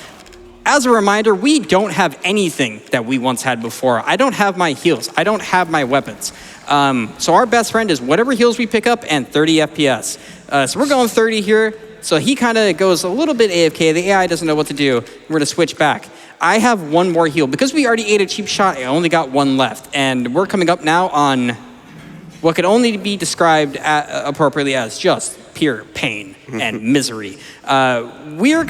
As a reminder, we don't have anything that we once had before. I don't have my heals. I don't have my weapons. So our best friend is whatever heals we pick up and 30 FPS. So we're going 30 here. So he kind of goes a little bit AFK. The AI doesn't know what to do. We're going to switch back. I have 1 more heal. Because we already ate a cheap shot, I only got 1 left. And we're coming up now on what could only be described appropriately as just pure pain and misery. We're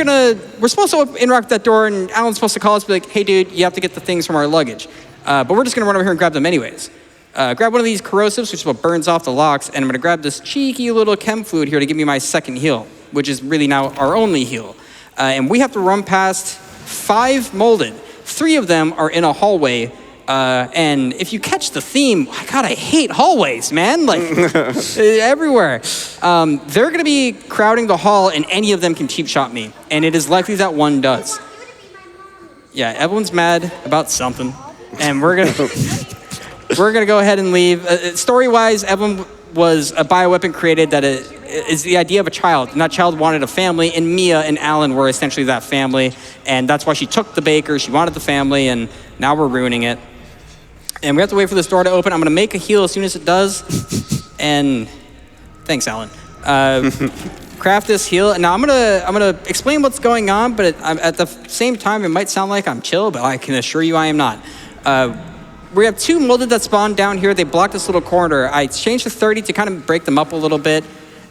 supposed to interact with that door, and Alan's supposed to call us, be like, hey, dude, you have to get the things from our luggage. But we're just going to run over here and grab them anyways. Grab one of these corrosives, which is what burns off the locks, and I'm going to grab this cheeky little chem fluid here to give me my second heal, which is really now our only heal. And we have to run past 5 molded. 3 of them are in a hallway. And if you catch the theme, God, I hate hallways, man. Everywhere. They're going to be crowding the hall, and any of them can cheap shot me. And it is likely that one does. Yeah, everyone's mad about something. And we're going to... we're gonna go ahead and leave. Story-wise, Evelyn was a bioweapon created that is the idea of a child, and that child wanted a family, and Mia and Alan were essentially that family, and that's why she took the baker. She wanted the family, and now we're ruining it. And we have to wait for this door to open. I'm gonna make a heal as soon as it does, and thanks, Alan. Craft this heal, and now I'm gonna explain what's going on, but at the same time, it might sound like I'm chill, but I can assure you I am not. We have 2 molded that spawned down here. They blocked this little corner. I changed to 30 to kind of break them up a little bit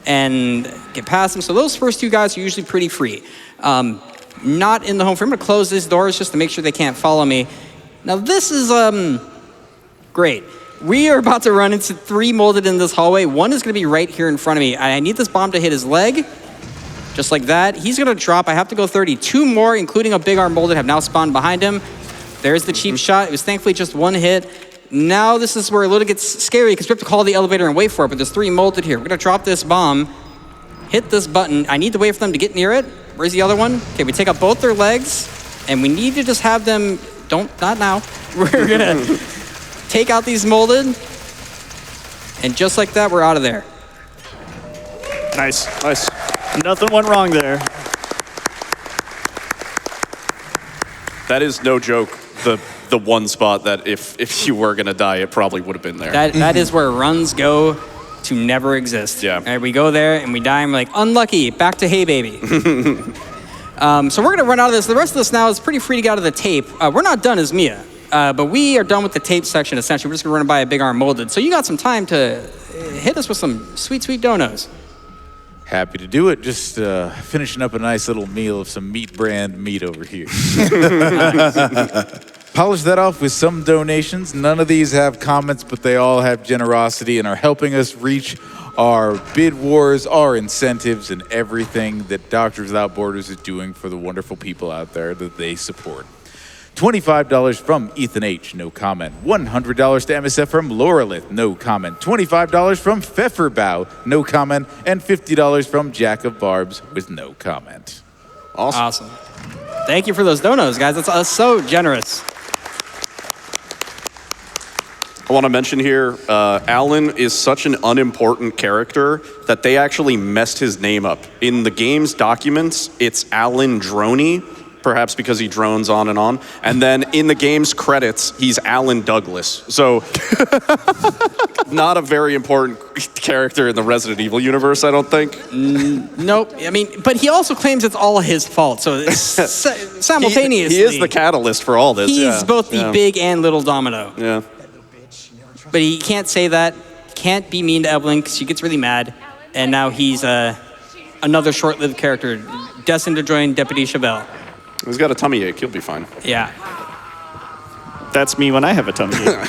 and get past them. So those first 2 guys are usually pretty free. Not in the home frame. I'm gonna close these doors just to make sure they can't follow me. Now this is great. We are about to run into 3 molded in this hallway. 1 is gonna be right here in front of me. I need this bomb to hit his leg, just like that. He's gonna drop. I have to go 30. 2 more, including a big arm molded, have now spawned behind him. There's the cheap shot. It was thankfully just 1 hit. Now this is where a little gets scary because we have to call the elevator and wait for it, but there's 3 molded here. We're gonna drop this bomb, hit this button. I need to wait for them to get near it. Where's the other one? Okay, we take out both their legs, and we need to just have them, not now. We're gonna take out these molded, and just like that, we're out of there. Nice. Nothing went wrong there. That is no joke. The one spot that if you were gonna die, it probably would have been there. That is where runs go to never exist. Yeah. All right, we go there and we die and we're like, unlucky, back to hey baby. So we're gonna run out of this. The rest of this now is pretty free to get out of the tape. We're not done as Mia, but we are done with the tape section essentially. We're just gonna run by a big arm molded. So you got some time to hit us with some sweet, sweet donos. Happy to do it. Just finishing up a nice little meal of some meat brand meat over here. Polish that off with some donations. None of these have comments, but they all have generosity and are helping us reach our bid wars, our incentives, and everything that Doctors Without Borders is doing for the wonderful people out there that they support. $25 from Ethan H., no comment. $100 to MSF from Laurelith, no comment. $25 from Pfefferbow, no comment. And $50 from Jack of Barbs with no comment. Awesome. Thank you for those donos, guys. That's so generous. I want to mention here, Alan is such an unimportant character that they actually messed his name up. In the game's documents, it's Alan Droney, perhaps because he drones on and on. And then in the game's credits, he's Alan Douglas. So not a very important character in the Resident Evil universe, I don't think. Nope. I mean, but he also claims it's all his fault. So it's simultaneously. He is the catalyst for all this. He's both the big and little domino. Yeah. But he can't say that. Can't be mean to Evelyn because she gets really mad. And now he's another short-lived character destined to join Deputy Chevelle. He's got a tummy ache. He'll be fine. Yeah. That's me when I have a tummy ache.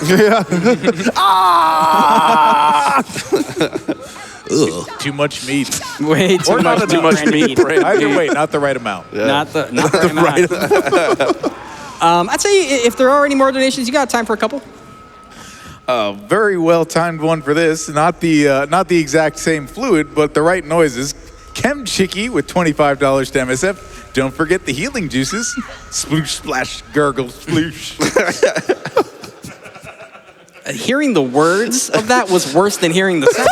Too much meat. Way too Or much. not too much meat. Either way, not the right amount. Yeah. Not the right amount. I'd say if there are any more donations, you got time for a couple. Very well timed one for this. Not the exact same fluid, but the right noises. Chem Chicky with $25 to MSF. Don't forget the healing juices. Sploosh, splash, gurgle, sploosh. Hearing the words of that was worse than hearing the sound.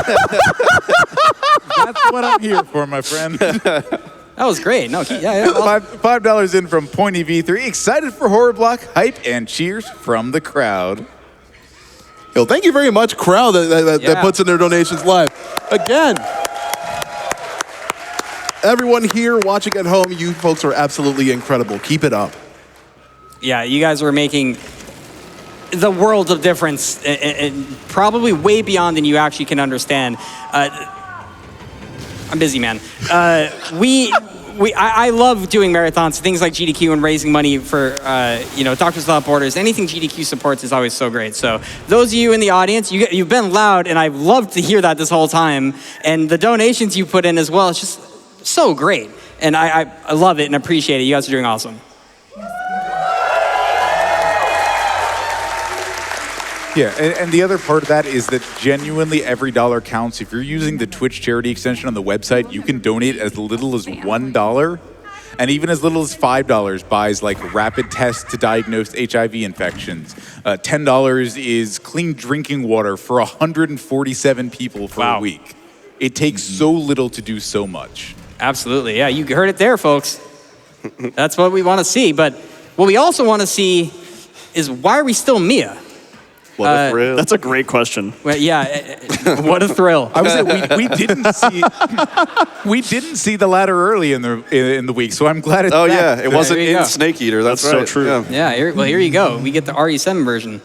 That's what I'm here for, my friend. That was great. No, yeah. $5 in from Pointy V3. Excited for Horror Block, hype, and cheers from the crowd. Yo, thank you very much, crowd, that puts in their donations live. Again, everyone here watching at home, you folks are absolutely incredible. Keep it up. Yeah, you guys are making the world of difference, and probably way beyond than you actually can understand. I'm busy, man. I love doing marathons, things like GDQ and raising money for Doctors Without Borders. Anything GDQ supports is always so great. So those of you in the audience, you've been loud, and I've loved to hear that this whole time. And the donations you put in as well, it's just so great. And I love it and appreciate it. You guys are doing awesome. Yeah, and the other part of that is that genuinely every dollar counts. If you're using the Twitch charity extension on the website, you can donate as little as $1. And even as little as $5 buys like rapid tests to diagnose HIV infections. $10 is clean drinking water for 147 people for a week. It takes so little to do so much. Absolutely, yeah, you heard it there, folks. That's what we want to see. But what we also want to see is, why are we still Mia? What a thrill. That's a great question. Well, yeah, what a thrill. I was saying we didn't see the ladder early in the week, so I'm glad it's Oh back. yeah, it wasn't you in go. Snake Eater. That's so right. true. Yeah. Yeah, here you go. We get the RE7 version.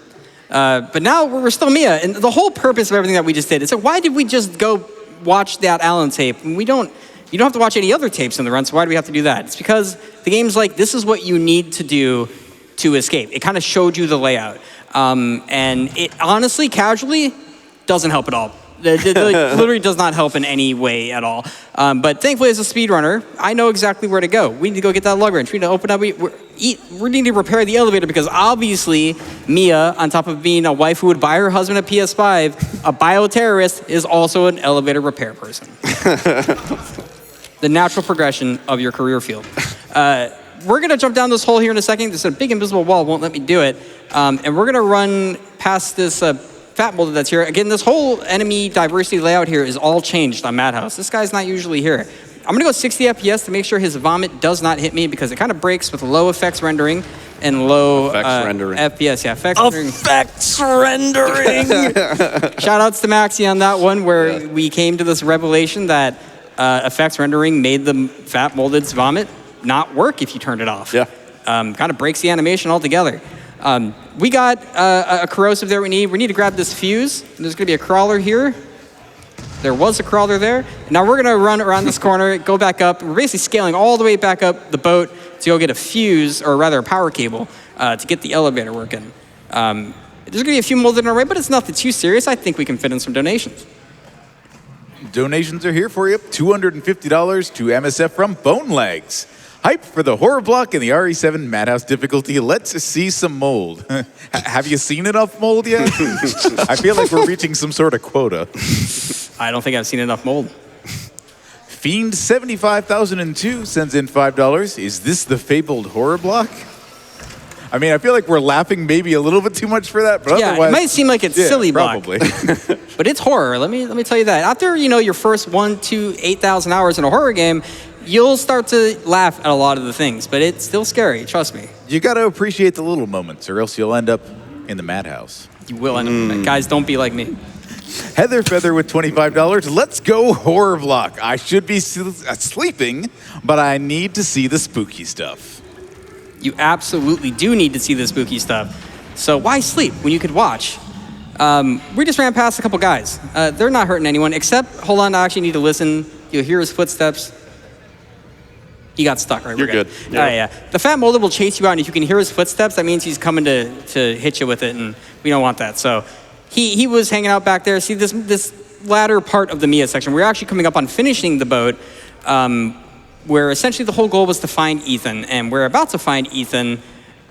But now we're still Mia, and the whole purpose of everything that we just did is, so why did we just go watch that Allen tape? You don't have to watch any other tapes in the run, so why do we have to do that? It's because the game's like, this is what you need to do to escape. It kind of showed you the layout. And it honestly, casually, doesn't help at all. It literally does not help in any way at all. But thankfully, as a speedrunner, I know exactly where to go. We need to go get that lug wrench. We need to open up, we need to repair the elevator, because obviously Mia, on top of being a wife who would buy her husband a PS5, a bioterrorist, is also an elevator repair person. The natural progression of your career field. We're gonna jump down this hole here in a second. There's a big invisible wall, won't let me do it. And we're gonna run past this fat boulder that's here. Again, this whole enemy diversity layout here is all changed on Madhouse. This guy's not usually here. I'm gonna go 60 FPS to make sure his vomit does not hit me, because it kind of breaks with low effects rendering and low rendering. FPS. Yeah, effects rendering. Effects rendering. Shout outs to Maxi on that one, where we came to this revelation that effects rendering made the fat molded's vomit not work if you turned it off. Yeah. Kind of breaks the animation altogether. We got a corrosive there we need. We need to grab this fuse. There's gonna be a crawler here. There was a crawler there. Now we're gonna run around this corner, go back up. We're basically scaling all the way back up the boat to go get a fuse, or rather a power cable, to get the elevator working. There's gonna be a few molded in our way, but it's nothing too serious. I think we can fit in some donations. Donations are here for you. $250 to MSF from Bone Legs. Hype for the horror block and the RE7 Madhouse difficulty. Let's see some mold. Have you seen enough mold yet? I feel like we're reaching some sort of quota. I don't think I've seen enough mold. Fiend 75,002 sends in $5. Is this the fabled horror block? I mean, I feel like we're laughing maybe a little bit too much for that, but Yeah, otherwise, it might seem like it's silly block. probably. But it's horror. Let me tell you that. After your first 1 to 8,000 hours in a horror game, you'll start to laugh at a lot of the things, but it's still scary. Trust me. You got to appreciate the little moments, or else you'll end up in the madhouse. You will end up. Guys, don't be like me. Heather Feather with $25. Let's go horror block. I should be sleeping, but I need to see the spooky stuff. You absolutely do need to see the spooky stuff. So why sleep when you could watch? We just ran past a couple guys. They're not hurting anyone, except, hold on, I actually need to listen. You'll hear his footsteps. He got stuck, right? You're good. Yeah. Yeah. The fat molded will chase you out, and if you can hear his footsteps, that means he's coming to hit you with it, and we don't want that. So he was hanging out back there. See, this latter part of the Mia section, we're actually coming up on finishing the boat, where essentially the whole goal was to find Ethan, and we're about to find Ethan,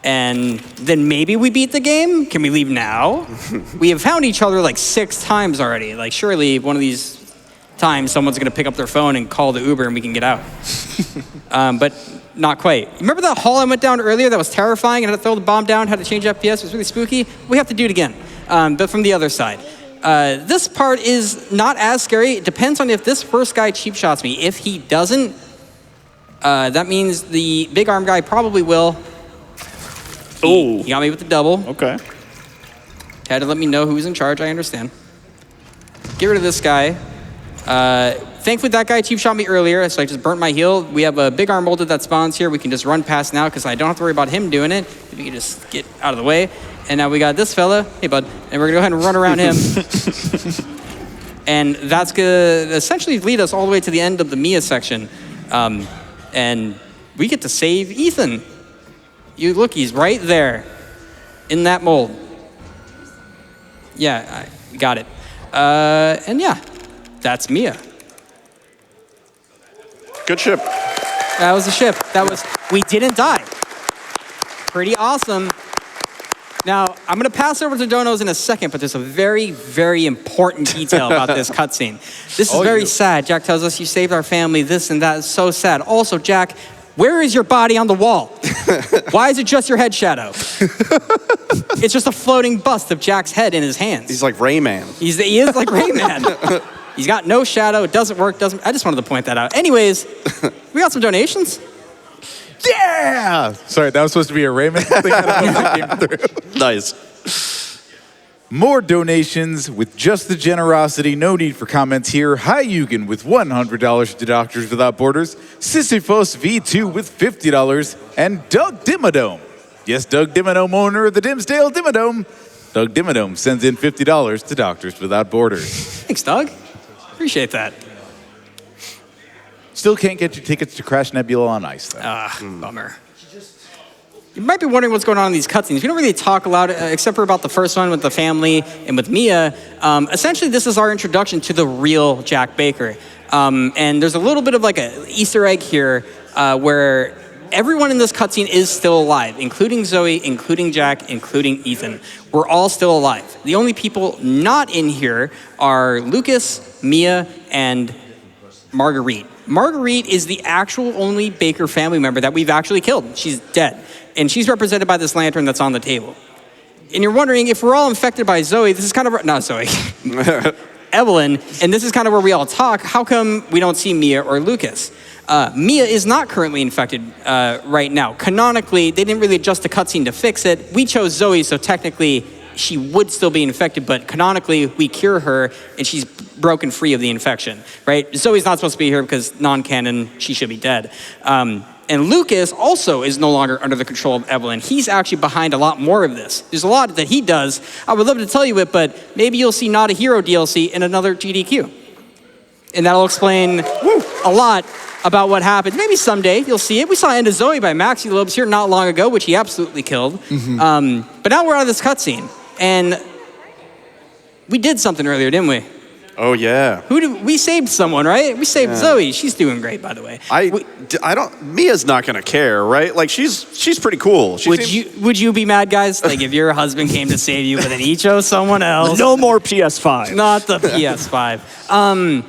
and then maybe we beat the game? Can we leave now? We have found each other like 6 times already. Like, surely one of these times someone's gonna pick up their phone and call the Uber and we can get out. But not quite. Remember that hall I went down earlier that was terrifying and had to throw the bomb down, had to change FPS, it was really spooky? We have to do it again, but from the other side. This part is not as scary. It depends on if this first guy cheap shots me. If he doesn't, that means the big arm guy probably will. He got me with the double. Okay. Had to let me know who's in charge, I understand. Get rid of this guy. Thankfully, that guy cheap shot me earlier, so I just burnt my heel. We have a big arm molded that spawns here. We can just run past now because I don't have to worry about him doing it. We can just get out of the way. And now we got this fella. Hey, bud. And we're going to go ahead and run around him. And that's going to essentially lead us all the way to the end of the Mia section. And we get to save Ethan. You look, he's right there in that mold. Yeah, I got it. And yeah, that's Mia. Good ship. That was the ship. We didn't die. Pretty awesome. Now, I'm going to pass over to Donos in a second, but there's a very, very important detail about this cutscene. This is very sad. Jack tells us, you saved our family, this and that. It's so sad. Also, Jack, Where is your body on the wall? Why is it just your head shadow? It's just a floating bust of Jack's head in his hands. He's like Rayman. He is like Rayman. He's got no shadow. It doesn't work. I just wanted to point that out. Anyways, we got some donations. Yeah! Sorry, that was supposed to be a Rayman thing. I don't know if that came through. Nice. More donations with just the generosity. No need for comments here. Hi Eugen with $100 to Doctors Without Borders. Sisyphos V2 with $50. And Doug Dimmadome. Yes, Doug Dimmadome, owner of the Dimsdale Dimmadome. Doug Dimmadome sends in $50 to Doctors Without Borders. Thanks, Doug. Appreciate that. Still can't get your tickets to Crash Nebula on Ice, though. Bummer. You might be wondering what's going on in these cutscenes. We don't really talk a lot, except for about the first one with the family and with Mia. Essentially, this is our introduction to the real Jack Baker. And there's a little bit of like an Easter egg here where everyone in this cutscene is still alive, including Zoe, including Jack, including Ethan. We're all still alive. The only people not in here are Lucas, Mia, and Marguerite. Marguerite is the actual only Baker family member that we've actually killed. She's dead. And she's represented by this lantern that's on the table. And you're wondering, if we're all infected by Zoe, this is kind of, not Zoe, Evelyn, and this is kind of where we all talk, how come we don't see Mia or Lucas? Mia is not currently infected right now. Canonically, they didn't really adjust the cutscene to fix it. We chose Zoe, so technically she would still be infected, but canonically we cure her and she's broken free of the infection, right? Zoe's not supposed to be here because non-canon, she should be dead. And Lucas also is no longer under the control of Evelyn. He's actually behind a lot more of this. There's a lot that he does. I would love to tell you it, but maybe you'll see Not a Hero DLC in another GDQ. And that'll explain a lot about what happened. Maybe someday you'll see it. We saw End of Zoe by Maxylobes here not long ago, which he absolutely killed. But now we're out of this cutscene. And we did something earlier, didn't we? Oh, yeah. We saved someone, right? We saved Zoe. She's doing great, by the way. Mia's not going to care, right? Like, she's pretty cool. Would you be mad, guys? Like, if your husband came to save you, but then he chose someone else? No more PS5. Not the PS5.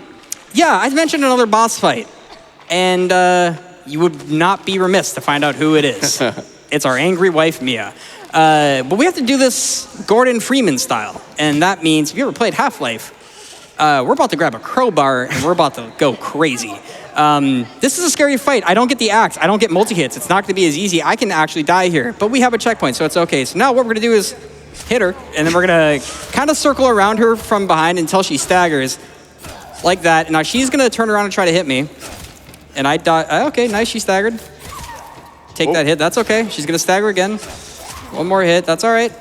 Yeah, I mentioned another boss fight. And you would not be remiss to find out who it is. It's our angry wife, Mia. But we have to do this Gordon Freeman style. And that means, if you ever played Half-Life, we're about to grab a crowbar and we're about to go crazy. This is a scary fight. I don't get the axe. I don't get multi-hits. It's not going to be as easy. I can actually die here. But we have a checkpoint, so it's okay. So now what we're going to do is hit her, and then we're going to kind of circle around her from behind until she staggers like that. And now she's going to turn around and try to hit me. And I die. Okay, nice. She staggered. Take that hit. That's okay. She's going to stagger again. One more hit. That's all right.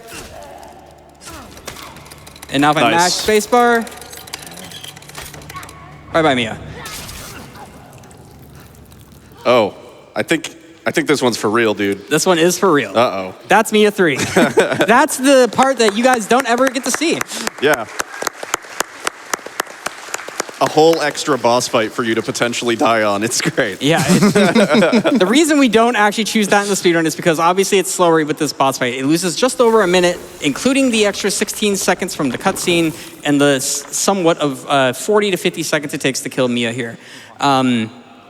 And now if I mash spacebar... Bye-bye, Mia. Oh, I think this one's for real, dude. This one is for real. Uh-oh. That's Mia 3. That's the part that you guys don't ever get to see. Yeah. A whole extra boss fight for you to potentially die on. It's great. Yeah. The reason we don't actually choose that in the speedrun is because obviously it's slower with this boss fight. It loses just over a minute, including the extra 16 seconds from the cutscene and the somewhat of 40 to 50 seconds it takes to kill Mia here.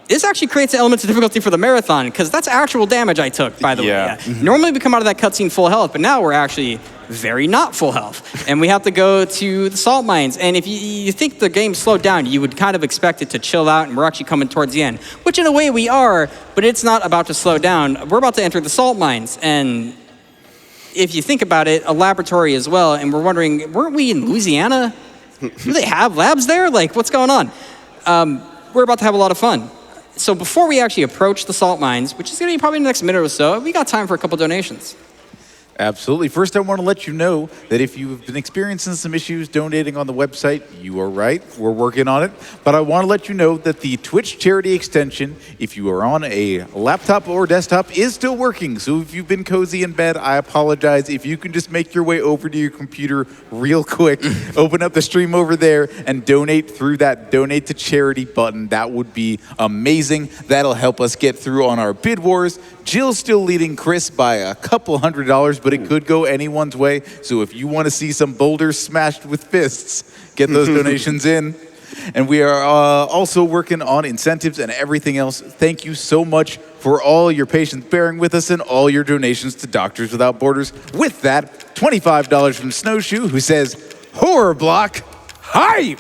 This actually creates elements of difficulty for the marathon, because that's actual damage I took, by the way. Yeah. Normally we come out of that cutscene full health, but now we're actually very not full health. And we have to go to the salt mines. And if you think the game slowed down, you would kind of expect it to chill out, and we're actually coming towards the end, which in a way we are, but it's not about to slow down. We're about to enter the salt mines. And if you think about it, a laboratory as well, and we're wondering, weren't we in Louisiana? Do they have labs there? Like, what's going on? We're about to have a lot of fun. So before we actually approach the salt mines, which is going to be probably in the next minute or so, we got time for a couple donations. Absolutely. First, I want to let you know that if you've been experiencing some issues donating on the website, you are right. We're working on it. But I want to let you know that the Twitch charity extension, if you are on a laptop or desktop, is still working. So if you've been cozy in bed, I apologize. If you can just make your way over to your computer real quick, open up the stream over there and donate through that donate to charity button, that would be amazing. That'll help us get through on our bid wars. Jill's still leading Chris by a couple $100, but it could go anyone's way. So if you want to see some boulders smashed with fists, get those donations in. And we are also working on incentives and everything else. Thank you so much for all your patience bearing with us and all your donations to Doctors Without Borders. With that, $25 from Snowshoe, who says, horror block, hype!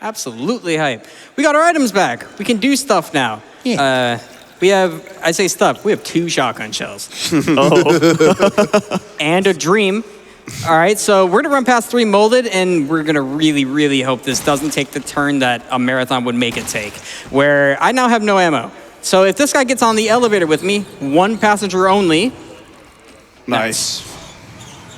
Absolutely hype. We got our items back. We can do stuff now. Yeah. We have, I say stuff, we have 2 shotgun shells. And a dream. All right, so we're gonna run past 3 molded, and we're gonna really, really hope this doesn't take the turn that a marathon would make it take, where I now have no ammo. So if this guy gets on the elevator with me, 1 passenger only. Nice.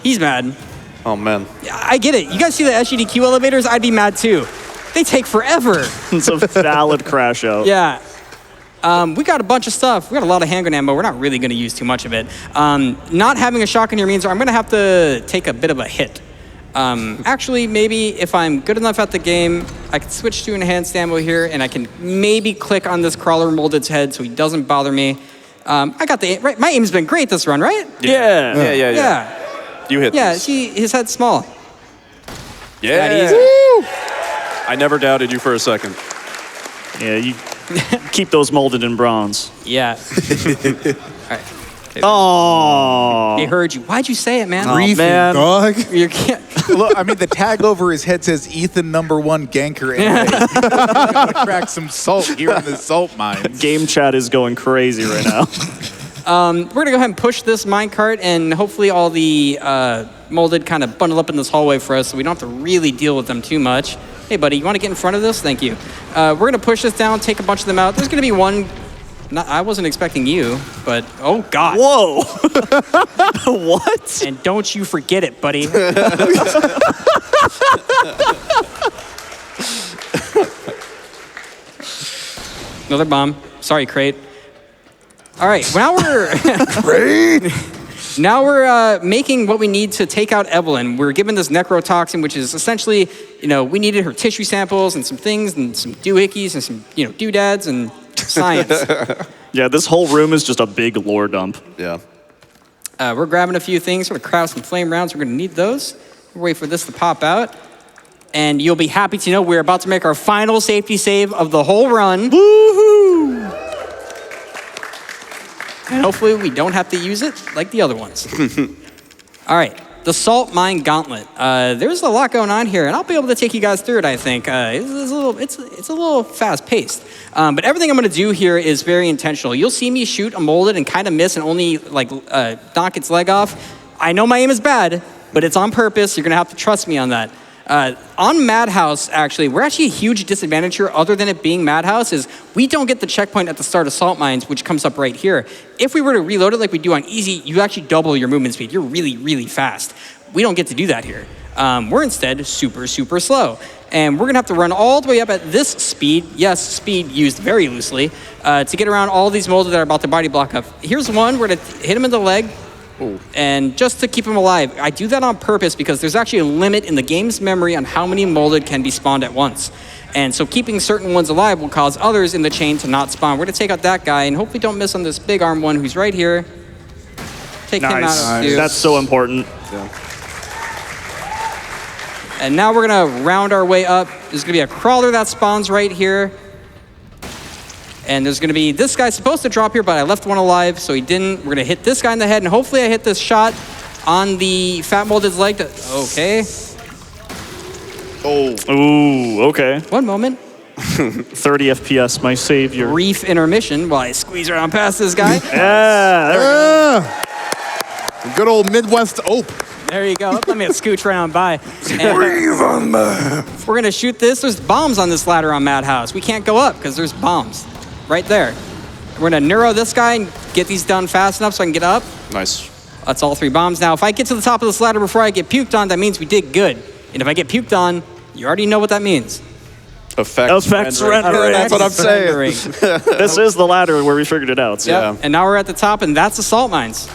He's mad. Oh, man. I get it. You guys see the SGDQ elevators? I'd be mad too. They take forever. It's a valid crash out. Yeah. We got a bunch of stuff. We got a lot of handgun ammo. We're not really going to use too much of it. Not having a shotgun here means I'm going to have to take a bit of a hit. Actually, maybe if I'm good enough at the game, I can switch to enhanced ammo here, and I can maybe click on this crawler molded's head so he doesn't bother me. I got the right. My aim's been great this run, right? Yeah. You hit Yeah, this. see, his head's small. Yeah. That easy. I never doubted you for a second. Yeah, you keep those molded in bronze. Yeah. All right. Oh. They heard you. Why'd you say it, man? Oh, man. Dog. You can't. Look, I mean, the tag over his head says Ethan #1 ganker. Gotta crack some salt here in the salt mines. Game chat is going crazy right now. We're gonna go ahead and push this minecart, and hopefully all the molded kind of bundle up in this hallway for us, so we don't have to really deal with them too much. Hey, buddy, you want to get in front of this? Thank you. We're gonna push this down, take a bunch of them out. There's gonna be one. I wasn't expecting you, but oh god. Whoa. What? And don't you forget it, buddy. Another bomb. Sorry, Crate. All right, now we're now we're making what we need to take out Evelyn. We're given this necrotoxin, which is essentially, we needed her tissue samples and some things and some doohickeys and some, doodads and science. Yeah, this whole room is just a big lore dump. Yeah. We're grabbing a few things. We're gonna craft some flame rounds. We're gonna need those. We'll wait for this to pop out. And you'll be happy to know we're about to make our final safety save of the whole run. Woohoo! And hopefully we don't have to use it like the other ones. All right, the Salt Mine Gauntlet. There's a lot going on here, and I'll be able to take you guys through it, I think. It's a little fast-paced. But everything I'm going to do here is very intentional. You'll see me shoot a molded and kind of miss and only knock its leg off. I know my aim is bad, but it's on purpose. You're going to have to trust me on that. On Madhouse, actually, we're actually a huge disadvantage here, other than it being Madhouse, is we don't get the checkpoint at the start of Salt Mines, which comes up right here. If we were to reload it like we do on Easy, you actually double your movement speed. You're really, really fast. We don't get to do that here. We're instead super, super slow. And we're gonna have to run all the way up at this speed, yes, speed used very loosely, to get around all these molded that are about to body block up. Here's one, we're gonna hit him in the leg, and just to keep him alive. I do that on purpose because there's actually a limit in the game's memory on how many molded can be spawned at once. And so keeping certain ones alive will cause others in the chain to not spawn. We're gonna take out that guy and hopefully don't miss on this big arm one who's right here. Take him out. That's so important. Yeah. And now we're gonna round our way up. There's gonna be a crawler that spawns right here. And there's gonna be, this guy's supposed to drop here, but I left one alive, so he didn't. We're gonna hit this guy in the head, and hopefully I hit this shot on the fat molded's leg. Okay. Oh. Ooh, okay. 1 moment. 30 FPS, my savior. Brief intermission while I squeeze around past this guy. Yeah. Good old Midwest Ope. There you go. Let me scooch right on by. We're gonna shoot this. There's bombs on this ladder on Madhouse. We can't go up because there's bombs right there. We're gonna neuro this guy and get these done fast enough so I can get up. Nice. That's all 3 bombs. Now, if I get to the top of this ladder before I get puked on, that means we did good. And if I get puked on, you already know what that means. Effects rendering. That's what I'm saying. This is the ladder where we figured it out. So. Yep. And now we're at the top, and that's the salt mines.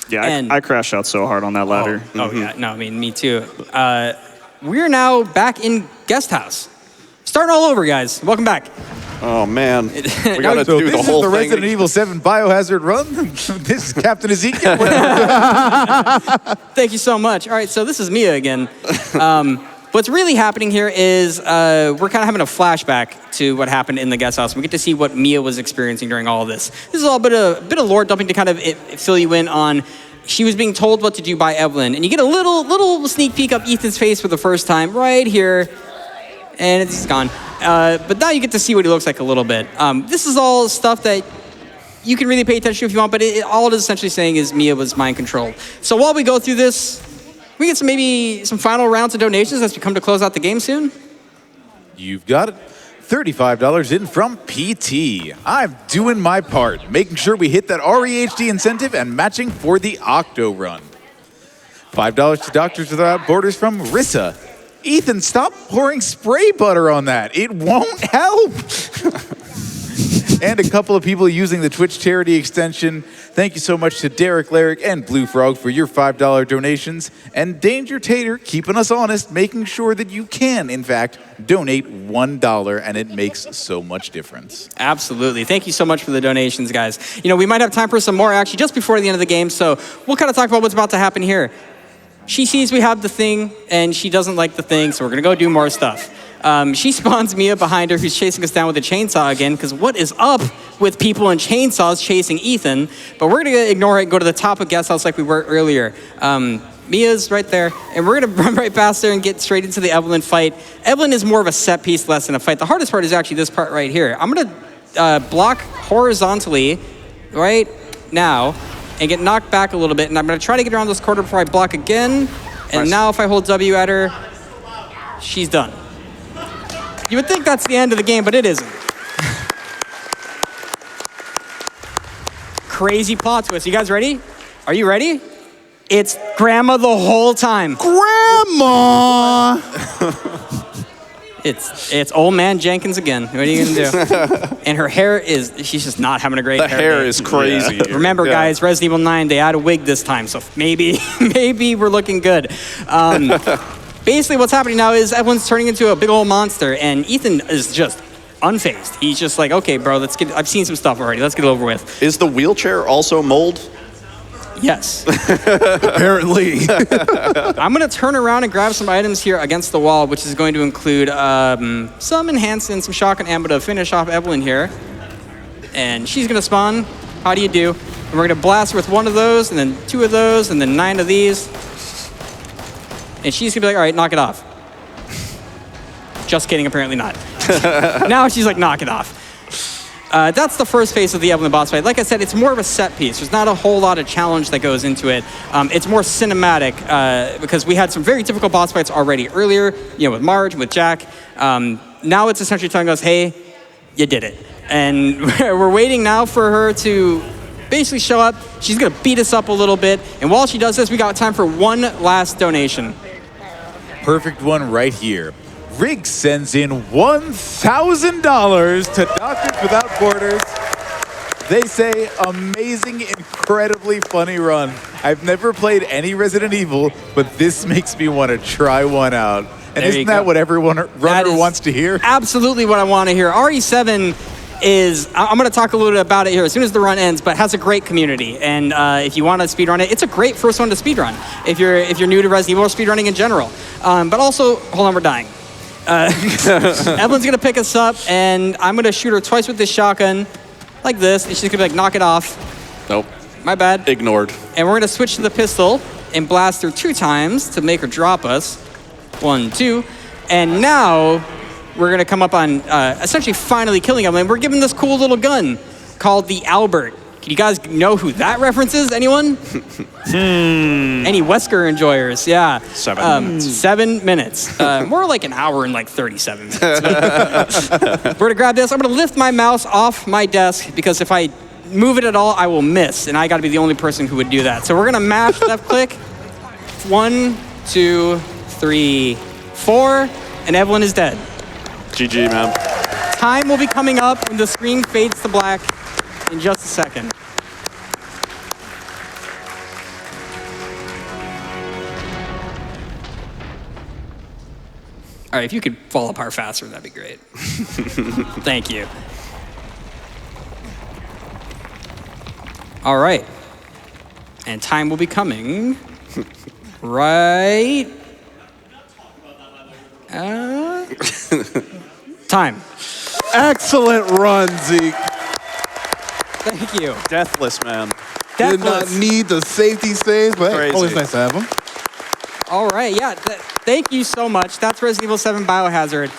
Yeah, I crashed out so hard on that ladder. Oh yeah, no, I mean, me too. We're now back in Guest House. Starting all over, guys. Welcome back. Oh man, we got to So do this the is whole the thing. Resident Evil 7 Biohazard run. This is Captain Ezekiel. Thank you so much. All right, so this is Mia again. What's really happening here is we're kind of having a flashback to what happened in the guest house. We get to see what Mia was experiencing during all of this. This is all a bit of lore dumping to kind of fill you in on. She was being told what to do by Evelyn, and you get a little sneak peek of Ethan's face for the first time right here, and it's gone. But now you get to see what he looks like a little bit. This is all stuff that you can really pay attention to if you want, but all it is essentially saying is Mia was mind controlled. So while we go through this, we get maybe some final rounds of donations as we come to close out the game soon. You've got it. $35 in from PT. I'm doing my part, making sure we hit that REHD incentive and matching for the Octo run. $5 to Doctors Without Borders from Rissa. Ethan, stop pouring spray butter on that. It won't help. And a couple of people using the Twitch charity extension. Thank you so much to Derek Larrick and Blue Frog for your $5 donations. And Danger Tater keeping us honest, making sure that you can, in fact, donate $1, and it makes so much difference. Absolutely. Thank you so much for the donations, guys. You know, we might have time for some more actually just before the end of the game, so we'll kind of talk about what's about to happen here. She sees we have the thing, and she doesn't like the thing, so we're going to go do more stuff. She spawns Mia behind her, who's chasing us down with a chainsaw again, because what is up with people and chainsaws chasing Ethan? But we're going to ignore it and go to the top of guest house like we were earlier. Mia's right there, and we're going to run right past her and get straight into the Evelyn fight. Evelyn is more of a set piece, less than a fight. The hardest part is actually this part right here. I'm going to block horizontally right now and get knocked back a little bit, and I'm going to try to get around this corner before I block again. And now if I hold W at her, she's done. You would think that's the end of the game, but it isn't. Crazy plot twist. You guys ready? Are you ready? It's Grandma the whole time. Grandma! It's old man Jenkins again. What are you gonna do? And her hair she's just not having a great The hair hair day. is crazy. Remember, guys, Resident Evil 9, they had a wig this time, so maybe we're looking good. Basically, what's happening now is Evelyn's turning into a big old monster, and Ethan is just unfazed. He's just like, okay, bro, I've seen some stuff already. Let's get it over with. Is the wheelchair also mold? Yes. Apparently. I'm going to turn around and grab some items here against the wall, which is going to include some enhanced and some shotgun ammo to finish off Evelyn here. And she's going to spawn. How do you do? And we're going to blast her with one of those, and then two of those, and then 9 of these. And she's going to be like, all right, knock it off. Just kidding, apparently not. Now she's like, knock it off. That's the first phase of the Evelyn boss fight. Like I said, it's more of a set piece. There's not a whole lot of challenge that goes into it. It's more cinematic because we had some very difficult boss fights already earlier, with Marge, with Jack. Now it's essentially telling us, hey, you did it. And we're waiting now for her to basically show up. She's going to beat us up a little bit. And while she does this, we got time for one last donation. Perfect one right here. Riggs sends in $1,000 to Doctors Without Borders. They say, amazing, incredibly funny run. I've never played any Resident Evil, but this makes me want to try one out. And isn't that what everyone runner wants to hear? Absolutely what I want to hear. RE7 is, I'm going to talk a little bit about it here as soon as the run ends, but has a great community. And if you want to speedrun it, it's a great first one to speedrun if you're new to Resident Evil or speedrunning in general. But also, hold on, we're dying. Evelyn's going to pick us up, and I'm going to shoot her twice with this shotgun, like this, and she's going to be like, knock it off. Nope. My bad. Ignored. And we're going to switch to the pistol and blast her 2 times to make her drop us. 1, 2. And now we're going to come up on essentially finally killing Evelyn. We're given this cool little gun called the Albert. Can you guys know who that reference is? Anyone? Any Wesker enjoyers? Yeah. 7 minutes. More like an hour and like 37 minutes. We're going to grab this. I'm going to lift my mouse off my desk because if I move it at all, I will miss. And I got to be the only person who would do that. So we're going to mash left click. 1, 2, 3, 4. And Evelyn is dead. GG, man. Time will be coming up when the screen fades to black in just a second. All right, if you could fall apart faster, that'd be great. Thank you. All right. And time will be coming. Right. Time. Excellent run, Zeke. Thank you. Deathless, man. Did not need the safety saves, but hey, Crazy. always nice to have them. All right, yeah, thank you so much. That's Resident Evil 7 Biohazard.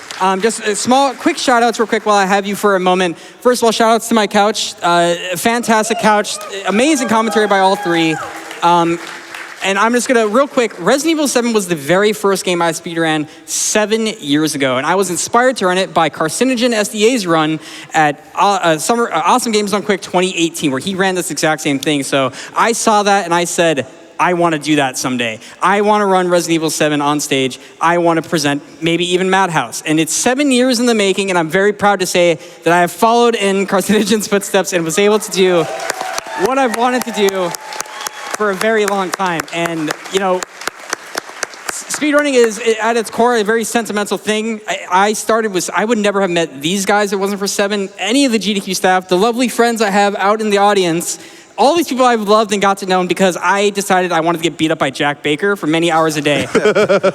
Just a quick shout outs real quick while I have you for a moment. First of all, shout outs to my couch. Fantastic couch, amazing commentary by all three. And I'm just gonna, real quick, Resident Evil 7 was the very first game I speedran 7 years ago, and I was inspired to run it by Carcinogen SDA's run at Awesome Games on Quick 2018, where he ran this exact same thing. So I saw that and I said, I want to do that someday. I want to run Resident Evil 7 on stage. I want to present maybe even Madhouse. And it's 7 years in the making, and I'm very proud to say that I have followed in Carcinogen's footsteps and was able to do what I've wanted to do for a very long time. And, you know, speedrunning is, at its core, a very sentimental thing. I would never have met these guys if it wasn't for 7. Any of the GDQ staff, the lovely friends I have out in the audience, all these people I've loved and got to know because I decided I wanted to get beat up by Jack Baker for many hours a day.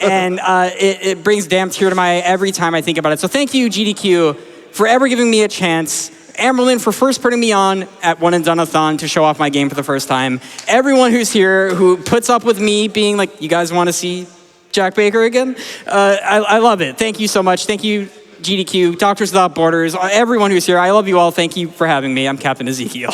And it brings a damn tear to my eye every time I think about it. So thank you, GDQ, for ever giving me a chance. Amberlyn for first putting me on at One and Done-a-thon to show off my game for the first time. Everyone who's here who puts up with me being like, you guys want to see Jack Baker again? I love it. Thank you so much. Thank you, GDQ, Doctors Without Borders, everyone who's here. I love you all. Thank you for having me. I'm Captain Ezekiel.